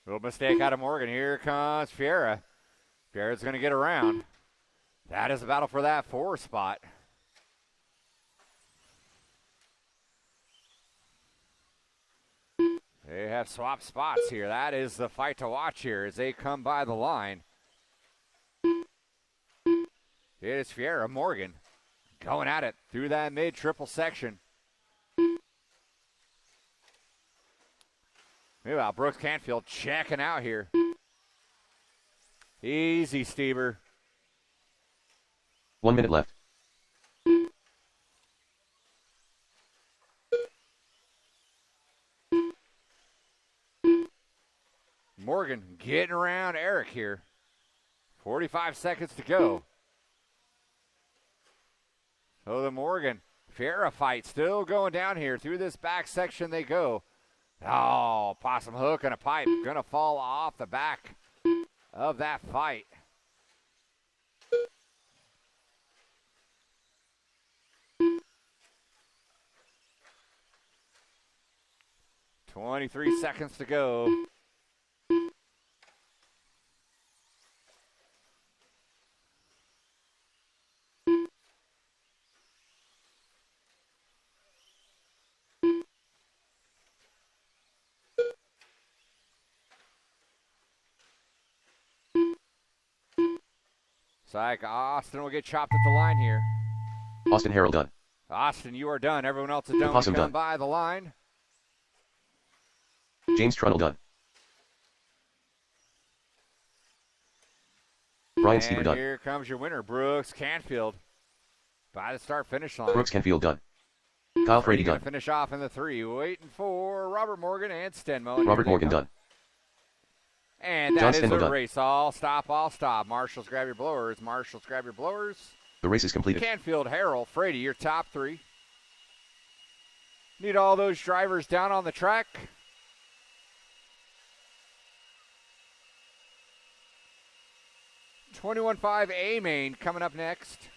Little mistake out of Morgan. Here comes Fiera. Fiera's going to get around. That is a battle for that 4 spot. They have swapped spots here. That is the fight to watch here as they come by the line. It is Fiera Morgan going at it through that mid-triple section. Meanwhile, Brooks Canfield checking out here. Easy, Stieber. 1 minute left. Morgan getting around Eric here. 45 seconds to go. So the Morgan Fiera fight still going down here. Through this back section they go. Oh, possum hook and a pipe. Going to fall off the back of that fight. "23 seconds to go. Like Austin will get chopped at the line here. Austin Harrell done. Austin, you are done. Everyone else is done. Possum Come done. by the line. James Trunnell done. Brian Stieber done. Here comes your winner, Brooks Canfield. By the start finish line. Brooks Canfield done. Kyle Frady Frady gonna done. finish off in the 3. Waiting for Robert Morgan and Stenmo. And Robert here they Morgan come. done. And John that is Stenmo a done. race. All stop, all stop. Marshals, grab your blowers. Marshals, grab your blowers. The race is completed. Canfield, Harrell, Frady, your top 3. Need all those drivers down on the track. .21.5 A main coming up next.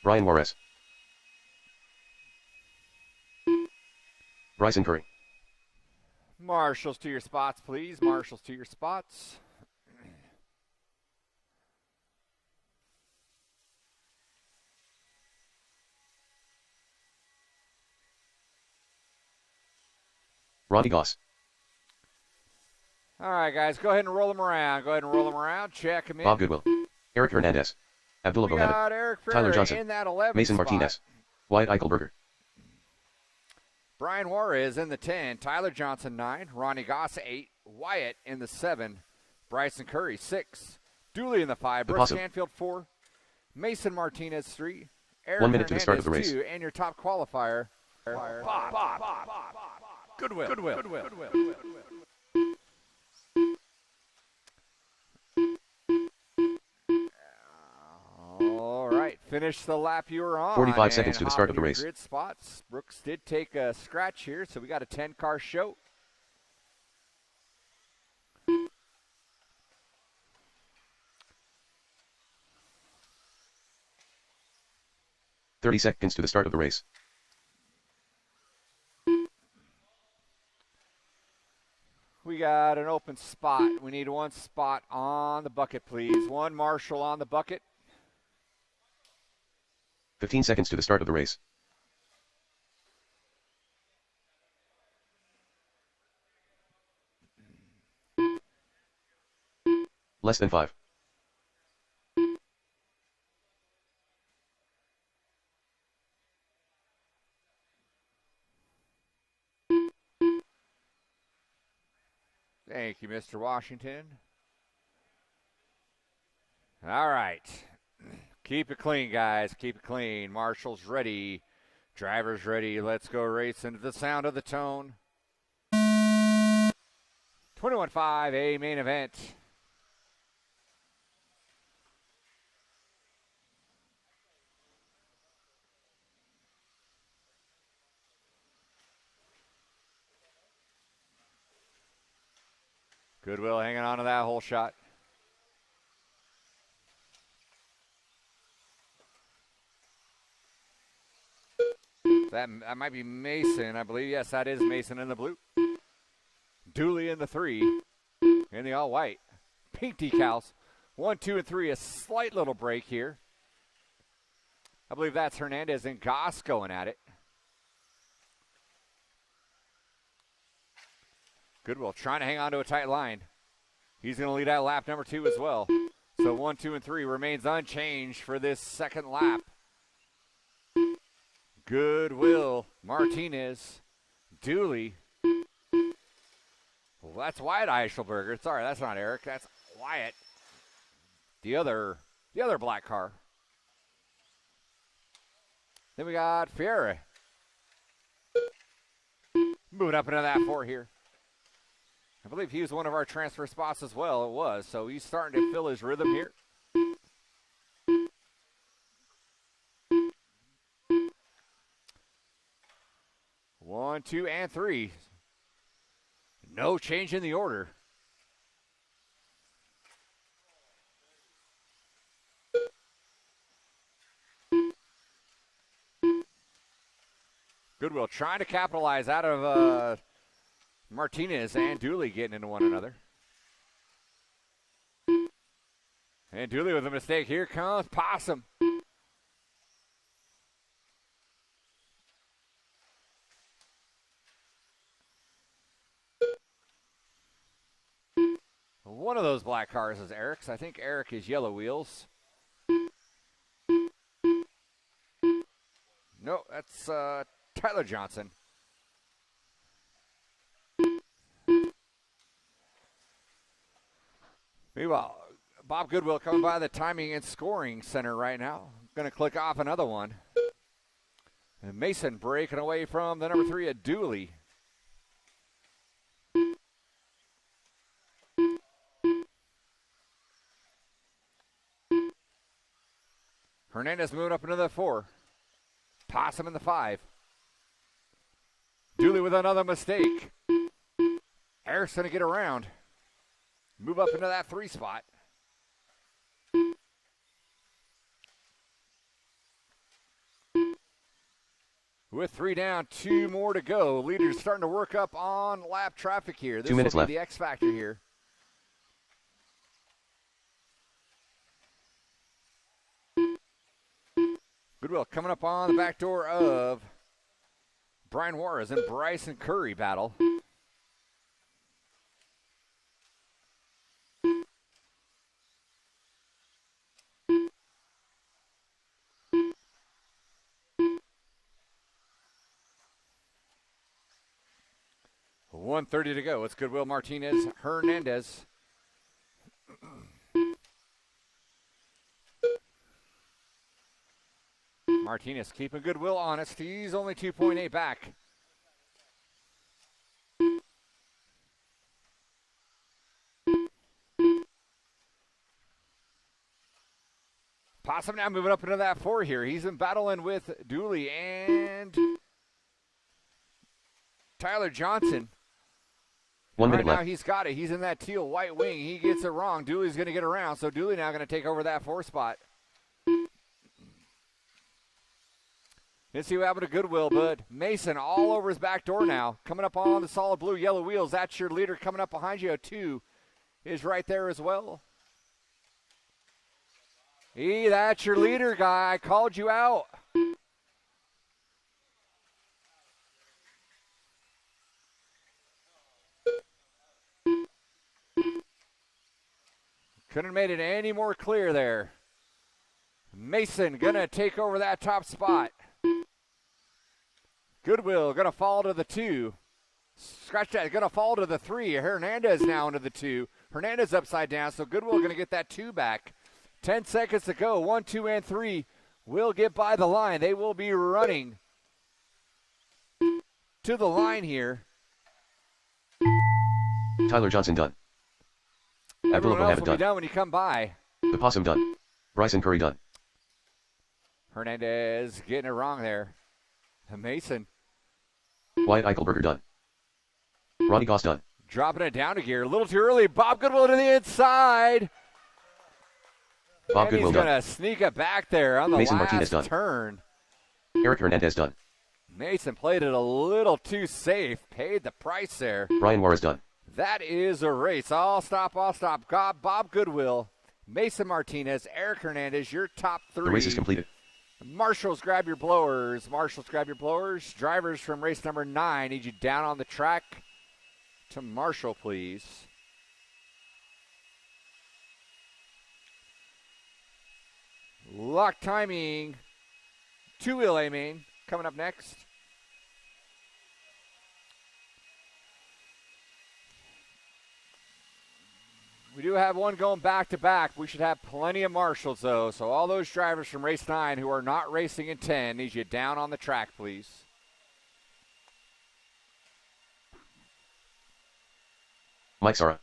Brian Juarez. Bryson Curry. Marshals to your spots, please. Marshals to your spots. Ronnie Goss. All right, guys, go ahead and roll them around. Go ahead and roll them around. Check them in. Bob Goodwill. Eric Hernandez. Abdullah We Bohannon. got Eric Perry Tyler Johnson. in that 11 Mason spot. Martinez. Wyatt Eichelberger. Brian Juarez in the 10. Tyler Johnson 9. Ronnie Goss 8. Wyatt in the 7. Bryson Curry 6. Dooley in the 5. The Brooks possum. Canfield 4. Mason Martinez 3. Eric 1 minute to the start of the Hernandez, race. 2. And your top qualifier, Bob. Goodwill. All right, finish the lap you were on. 45 seconds and to the hop start of into the your race. Grid spots. Brooks did take a scratch here, so we got a 10-car show. .30 seconds to the start of the race. We got an open spot. We need one spot on the bucket, please. One Marshall on the bucket. 15 seconds to the start of the race. Less than 5. Thank you, Mr. Washington. All right. Keep it clean, guys. Keep it clean. Marshall's ready. Driver's ready. Let's go racing to the sound of the tone. 21.5 A main event. Goodwill hanging on to that whole shot. That might be Mason, I believe. Yes, that is Mason in the blue. Dooley in the 3. In the all-white. Pink decals. 1, 2, and 3. A slight little break here. I believe that's Hernandez and Goss going at it. Goodwill trying to hang on to a tight line. He's going to lead out lap number 2 as well. So 1, 2, and 3 remains unchanged for this second lap. Goodwill, Martinez, Dooley. Well, that's Wyatt Eichelberger. Sorry, that's not Eric. That's Wyatt. The other black car. Then we got Fiera. Moving up into that 4 here. I believe he was one of our transfer spots as well. It was. So he's starting to feel his rhythm here. One, 2, and 3. No change in the order. Goodwill trying to capitalize out of Martinez and Dooley getting into one another. And Dooley with a mistake. Here comes Possum. One of those black cars is Eric's. I think Eric is yellow wheels. No, that's Tyler Johnson. Meanwhile, Bob Goodwill coming by the timing and scoring center right now. Going to click off another one. And Mason breaking away from the number 3 at Dooley. Hernandez moving up into the 4. Possum in the 5. Dooley with another mistake. Harris going to get around. Move up into that 3 spot. With 3 down, 2 more to go. Leaders starting to work up on lap traffic here. This 2 minutes will be left. The X factor here. Goodwill coming up on the back door of Brian Juarez and Bryson Curry battle. .130 to go. It's Goodwill, Martinez, Hernandez. Martinez keeping Goodwill honest. He's only 2.8 back. Possum now moving up into that 4 here. He's been battling with Dooley and Tyler Johnson. 1 minute Right now left. he's got it. He's in that teal white wing. He gets it wrong. Dooley's going to get around. So Dooley now going to take over that 4 spot. Didn't see what happened to Goodwill, but Mason all over his back door now. Coming up on the solid blue yellow wheels. That's your leader coming up behind you. 2 is right there as well. Hey, that's your leader, guy. I called you out. Couldn't have made it any more clear there. Mason going to take over that top spot. Goodwill going to fall to the 2. Scratch that. Going to fall to the 3. Hernandez now into the 2. Hernandez upside down, so Goodwill going to get that 2 back. 10 seconds to go. 1, 2, and 3 will get by the line. They will be running to the line here. Tyler Johnson done. Everyone Abdullah else Mohammed will be done. done when you come by. The Possum done. Bryson Curry done. Hernandez getting it wrong there. Mason Wyatt Eichelberger done. Ronnie Goss done. dropping it down a gear. A little too early. Bob Goodwill to the inside. Bob And Goodwill he's done. going to sneak it back there on the Mason last Martinez done. turn. Eric Hernandez done. Mason played it a little too safe. Paid the price there. Brian Juarez done. That is a race. I'll stop. Bob Goodwill, Mason Martinez, Eric Hernandez, your top 3. The race is completed. Marshals, grab your blowers. Drivers from race number 9, need you down on the track to Marshall, please. Lock timing. 2-wheel A-main coming up next. We do have one going back-to-back. We should have plenty of marshals, though. So all those drivers from race 9 who are not racing in 10, need you down on the track, please. Mike Sara.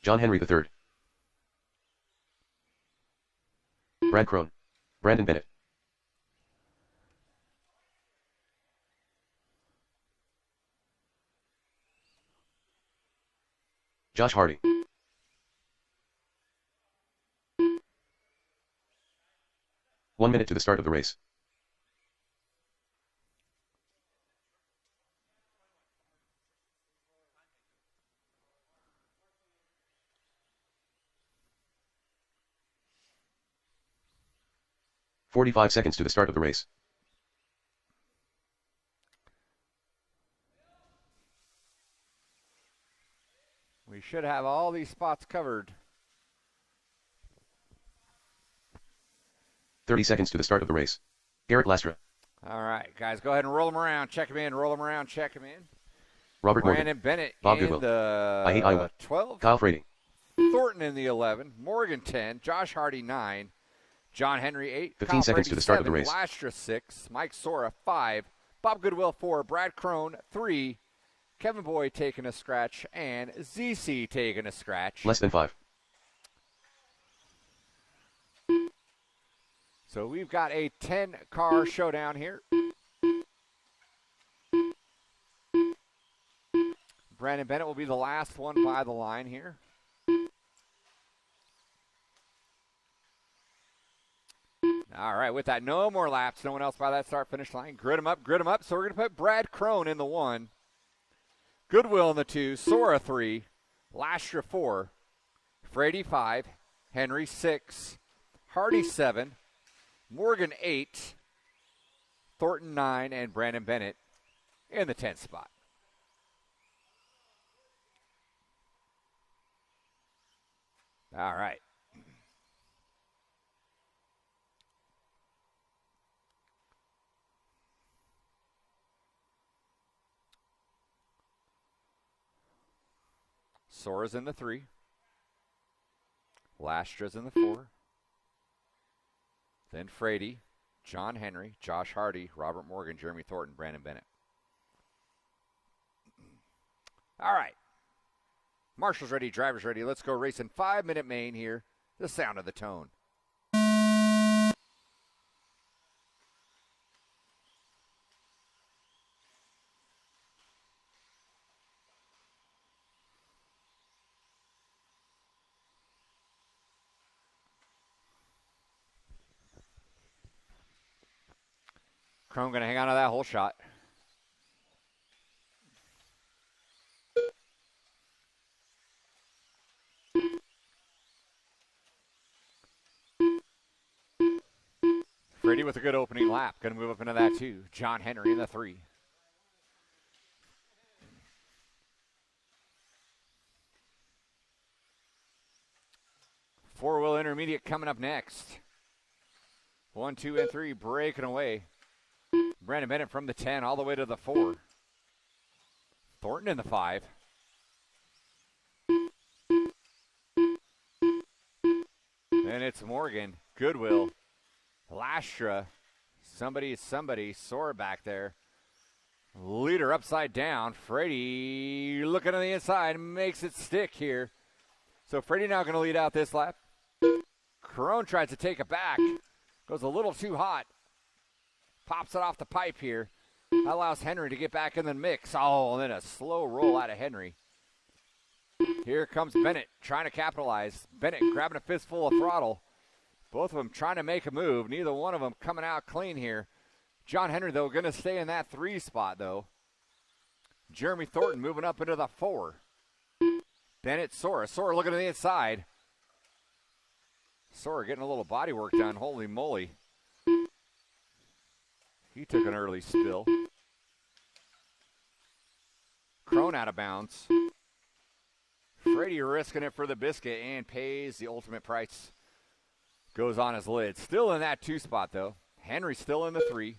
John Henry III. Brad Crone. Brandon Bennett. Josh Hardy. One minute to the start of the race. "45 seconds to the start of the race. should have all these spots covered. 30 seconds to the start of the race. Garrett Lastra. All right, guys, go ahead and roll them around. Check them in. Roll them around. Check them in. Robert Brandon Morgan. Bennett Bob in Goodwill. the I hate Iowa. 12. Kyle Frading. Thornton in the 11. Morgan 10. Josh Hardy 9. John Henry 8. 15 Kyle seconds Brady, to the start of the 7. race. Lastra 6. Mike Sora 5. Bob Goodwill 4. Brad Crone 3. Kevin Boyd taking a scratch. And ZC taking a scratch. Less than 5. So we've got a 10-car showdown here. Brandon Bennett will be the last one by the line here. All right, with that, no more laps. No one else by that start-finish line. Grid them up, grid them up. So we're going to put Brad Crone in the 1. Goodwill in the 2. Sora 3. Lastra 4. Frady 5. Henry 6. Hardy 7. Morgan 8. Thornton 9. And Brandon Bennett in the 10th spot. All right. Sora's in the 3. Lastra's in the 4. Then Frady, John Henry, Josh Hardy, Robert Morgan, Jeremy Thornton, Brandon Bennett. All right. Marshall's ready, driver's ready. Let's go racing 5-minute main here. The sound of the tone. Crone going to hang on to that whole shot. Frady with a good opening lap. Going to move up into that too. John Henry in the 3. Four-wheel intermediate coming up next. 1, 2, and 3 breaking away. Brandon Bennett from the 10 all the way to the 4. Thornton in the 5. Then it's Morgan, Goodwill, Lastra, somebody, Sora back there. Leader upside down. Frady looking on the inside, makes it stick here. So Frady now going to lead out this lap. Crone tries to take it back. Goes a little too hot. Pops it off the pipe here. Allows Henry to get back in the mix. Oh, and then a slow roll out of Henry. Here comes Bennett trying to capitalize. Bennett grabbing a fistful of throttle. Both of them trying to make a move. Neither one of them coming out clean here. John Henry, though, going to stay in that 3 spot, though. Jeremy Thornton moving up into the 4. Bennett, Sora. Sora looking to the inside. Sora getting a little body work done. Holy moly. He took an early spill. Crone out of bounds. Frady risking it for the biscuit and pays the ultimate price. Goes on his lid. Still in that 2 spot, though. Henry still in the 3.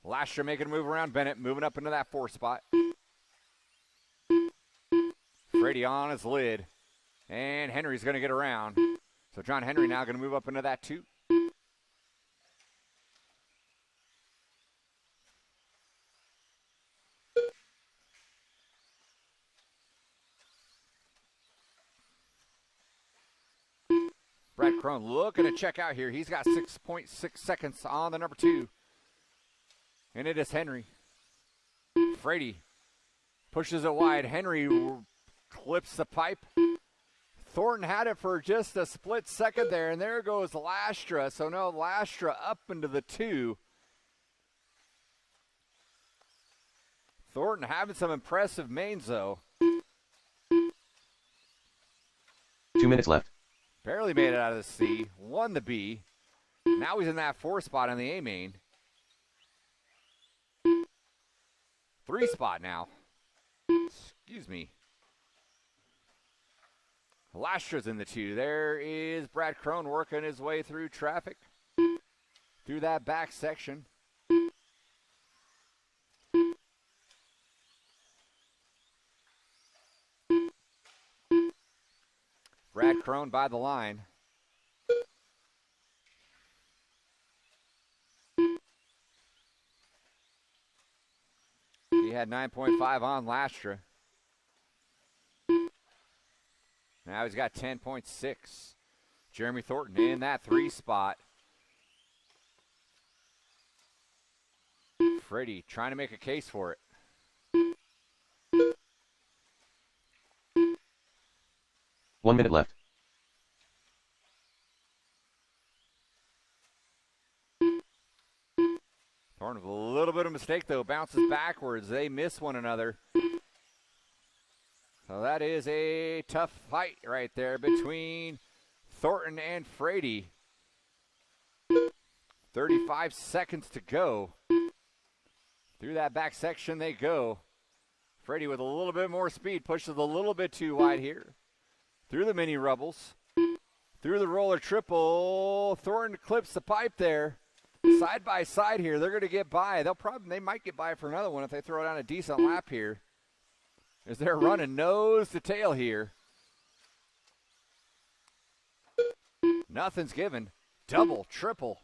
Lastra making a move around Bennett, moving up into that 4 spot. Frady on his lid. And Henry's going to get around. So John Henry now going to move up into that 2. Brad Crone looking to check out here. He's got 6.6 seconds on the number 2. And it is Henry. Frady pushes it wide. Henry clips the pipe. Thornton had it for just a split second there, and there goes Lastra. So no, Lastra up into the 2. Thornton having some impressive mains, though. 2 minutes left. Barely made it out of the C. Won the B. Now he's in that 4 spot on the A main. 3 spot now. Excuse me. Lastra's in the 2. There is Brad Crone working his way through traffic. Through that back section. Brad Crone by the line. He had 9.5 on Lastra. Now he's got 10.6. Jeremy Thornton in that 3 spot. Freddie trying to make a case for it. One minute left. Thornton with a little bit of a mistake, though. Bounces backwards. They miss one another. So that is a tough fight right there between Thornton and Frady. 35 seconds to go. Through that back section they go. Frady with a little bit more speed. Pushes a little bit too wide here. Through the mini rubbles. Through the roller triple. Thornton clips the pipe there. Side by side here. They're going to get by. They might get by for another one if they throw down a decent lap here. As they're running nose to tail here. Nothing's given. Double, triple.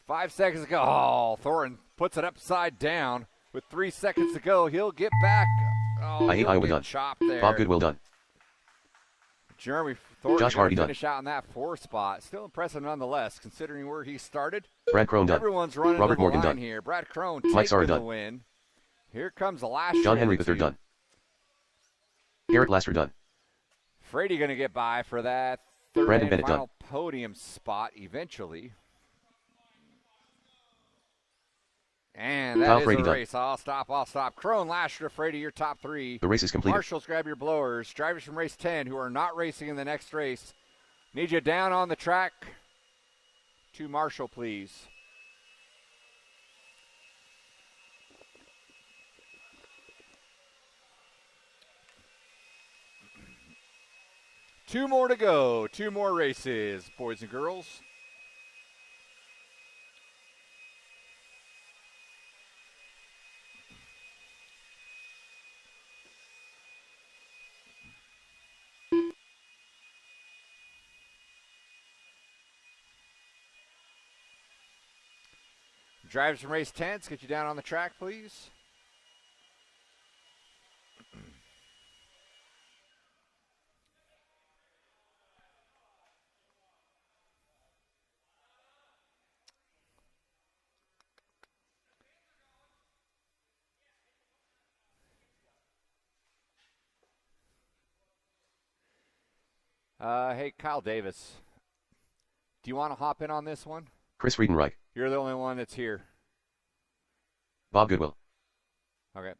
5 seconds to go. Oh, Thornton puts it upside down with 3 seconds to go. He'll get back. Oh, I hate Iowa done. Chopped there. Bob Goodwill done. Jeremy Thornton Josh Hardy finish out in that 4 spot. Still impressive nonetheless, considering where he started. Brad Crone done. Everyone's running Robert to the Morgan line done. here. Brad Crone Mike taking Sara the done. win. Here comes the last. John Henry III done. Garrett Lasser done. Frady going to get by for that third Brandon and Bennett final done. podium spot eventually. And that Kyle is Frady a done. race. I'll stop. Crone, Lasher, Frady, your top 3. The race is completed. Marshals, grab your blowers. Drivers from race 10 who are not racing in the next race, need you down on the track to Marshall, please. Two more to go. 2 more races, boys and girls. Drivers from race 10, let's get you down on the track, please. Hey, Kyle Davis, do you want to hop in on this one? Chris Friedenreich. You're the only one that's here. Bob Goodwill. Okay.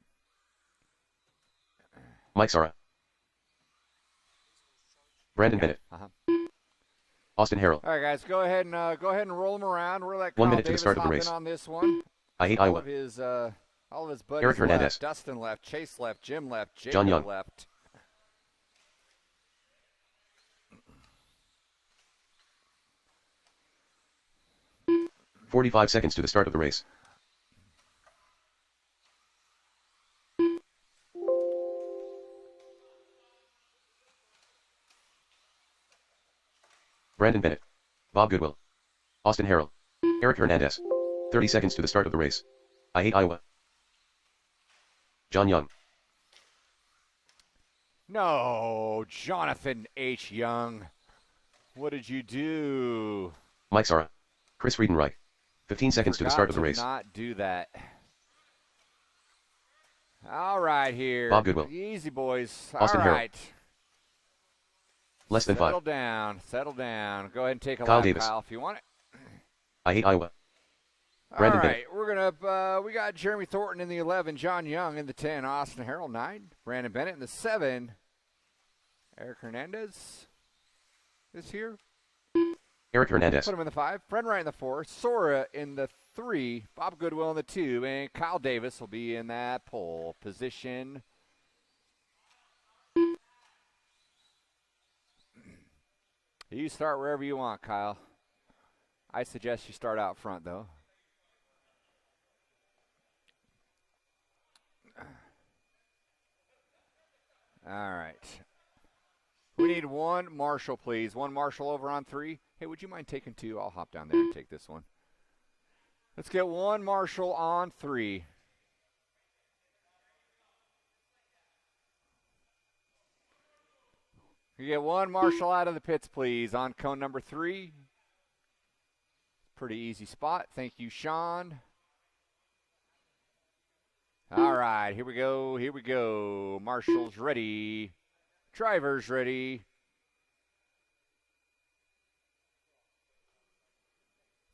Mike Sara. Brandon Bennett. Austin Harrell. All right, guys, go ahead and roll them around. We'll let 1 Kyle minute to the Davis start of the hop race. in on this one. I hate All Iowa. of his buddies Eric Hernandez. left. Dustin left. Chase left. Jim left. Jacob John Young. left. 45 seconds to the start of the race. Brandon Bennett. Bob Goodwill. Austin Harrell. Eric Hernandez. 30 seconds to the start of the race. I hate Iowa. John Young. No, Jonathan H. Young. What did you do? Mike Sara. Chris Friedenreich. 15 seconds to the start of the race. Not do that. All right, here. Bob Goodwill. Easy, boys. Austin All Harrell. right. Less than 5. Settle down. Go ahead and take a Kyle lap, Davis. Kyle, if you want it. I hate Iowa. Brandon All right, Bennett. we're gonna. We got Jeremy Thornton in the 11, John Young in the 10, Austin Harrell 9, Brandon Bennett in the 7, Eric Hernandez is here. Eric Hernandez. Put him in the 5. Friend in the 4. Sora in the 3. Bob Goodwill in the 2. And Kyle Davis will be in that pole position. You start wherever you want, Kyle. I suggest you start out front, though. All right. We need one marshal, please. One marshal over on 3. Hey, would you mind taking 2? I'll hop down there and take this one. Let's get one marshal on 3. You get one marshal out of the pits, please, on cone number 3. Pretty easy spot. Thank you, Sean. All right, here we go. Here we go. Marshals ready. Drivers ready.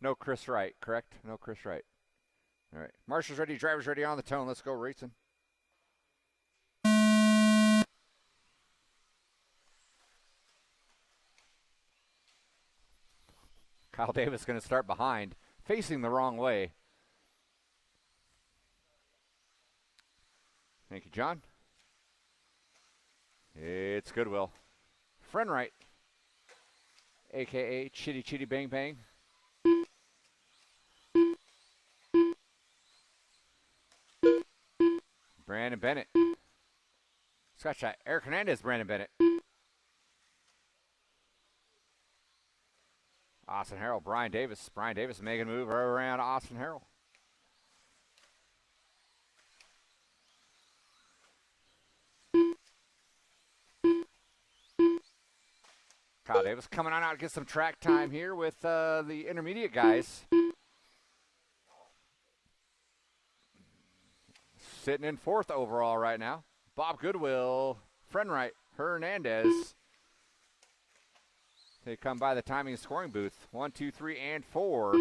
No Chris Wright, correct? No Chris Wright. All right. Marshals ready. Drivers ready on the tone. Let's go racing. Kyle Davis going to start behind, facing the wrong way. Thank you, John. It's Goodwill. Friend right, a.k.a. Chitty Chitty Bang Bang. Brandon Bennett. Scratch that. Eric Hernandez, Brandon Bennett. Austin Harrell, Brian Davis. Brian Davis making a move right around Austin Harrell. Kyle Davis coming on out to get some track time here with the intermediate guys. Sitting in 4th overall right now. Bob Goodwill, Friendright, Hernandez. They come by the timing and scoring booth. 1, 2, 3, and 4.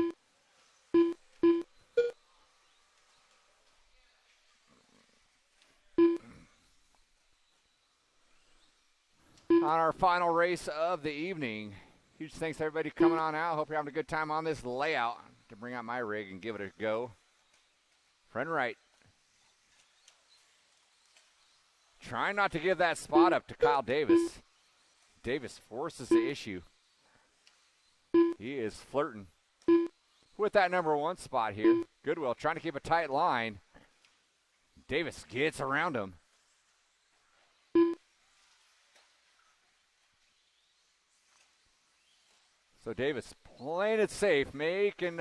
On our final race of the evening. Huge thanks to everybody coming on out. Hope you're having a good time on this layout. To bring out my rig and give it a go. Friend right. Trying not to give that spot up to Kyle Davis. Davis forces the issue. He is flirting with that number 1 spot here. Goodwill trying to keep a tight line. Davis gets around him. So Davis playing it safe, cutting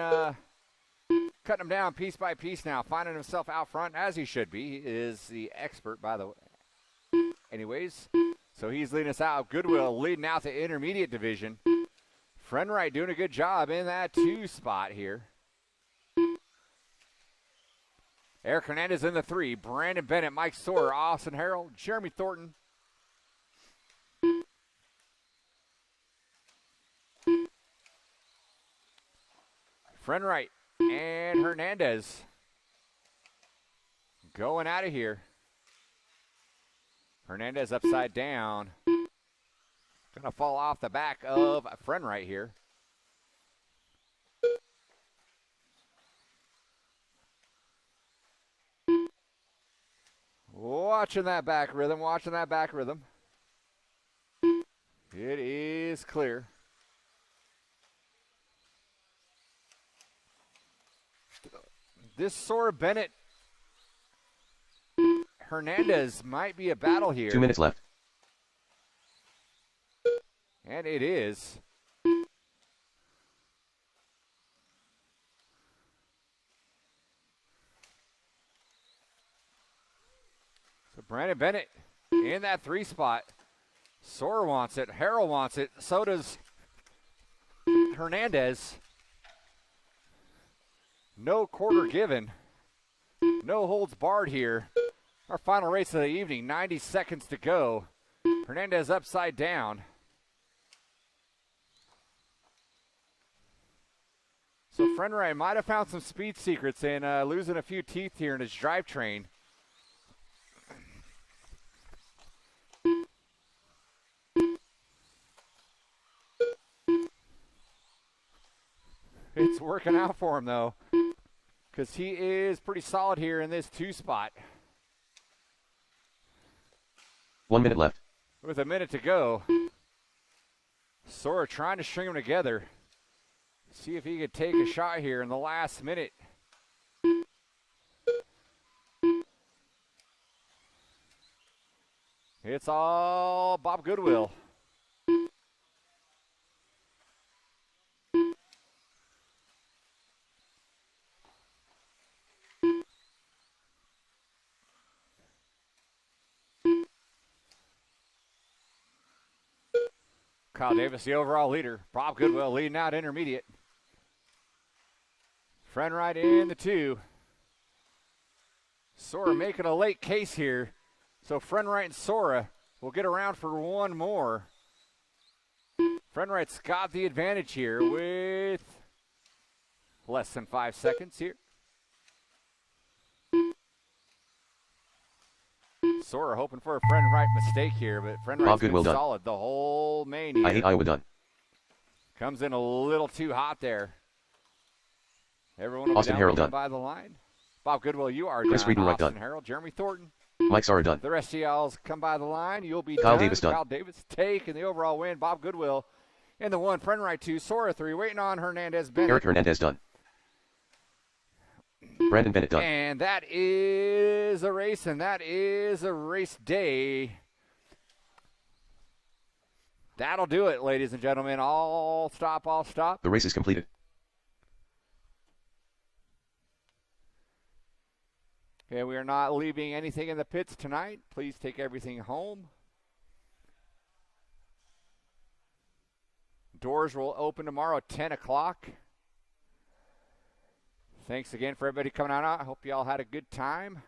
him down piece by piece now, finding himself out front as he should be. He is the expert, by the way. Anyways, so he's leading us out. Goodwill leading out the intermediate division. Friendright doing a good job in that 2 spot here. Eric Hernandez in the 3. Brandon Bennett, Mike Sawyer, Austin Harrell, Jeremy Thornton. Friendright and Hernandez going out of here. Hernandez upside down. Gonna fall off the back of a friend right here. Watching that back rhythm, It is clear. This Sora Bennett Hernandez might be a battle here. 2 minutes left. And it is. So Brandon Bennett in that 3 spot. Sora wants it. Harrell wants it. So does Hernandez. No quarter given. No holds barred here. Our final race of the evening, 90 seconds to go. Hernandez upside down. So Friendright might have found some speed secrets in losing a few teeth here in his drivetrain. It's working out for him, though, because he is pretty solid here in this 2 spot. 1 minute left. With a minute to go, Sora trying to string them together. See if he could take a shot here in the last minute. It's all Bob Goodwill. Kyle Davis, the overall leader. Bob Goodwill leading out intermediate. Friendright in the 2. Sora making a late case here. So Friendright and Sora will get around for one more. Friendright's got the advantage here with less than 5 seconds here. Sora hoping for a Friendright mistake here, but Friendright's been solid the whole main here. I hate Iowa done. Comes in a little too hot there. Everyone will Austin be Harrell down done. by the line. Bob Goodwill, you are Chris done. Friedenreich Austin done. Harrell, Jeremy Thornton. Mike Sara done. The rest of y'all's come by the line. You'll be Kyle done. Davis done. Kyle Davis taking the overall win. Bob Goodwill in the 1. Friendright 2. Sora 3. Waiting on Hernandez Bennett. Eric Hernandez done. Brandon Bennett done. And that is a race, and that is a race day. That'll do it, ladies and gentlemen. All stop. The race is completed. Okay, we are not leaving anything in the pits tonight. Please take everything home. Doors will open tomorrow at 10 o'clock. Thanks again for everybody coming out. I hope you all had a good time.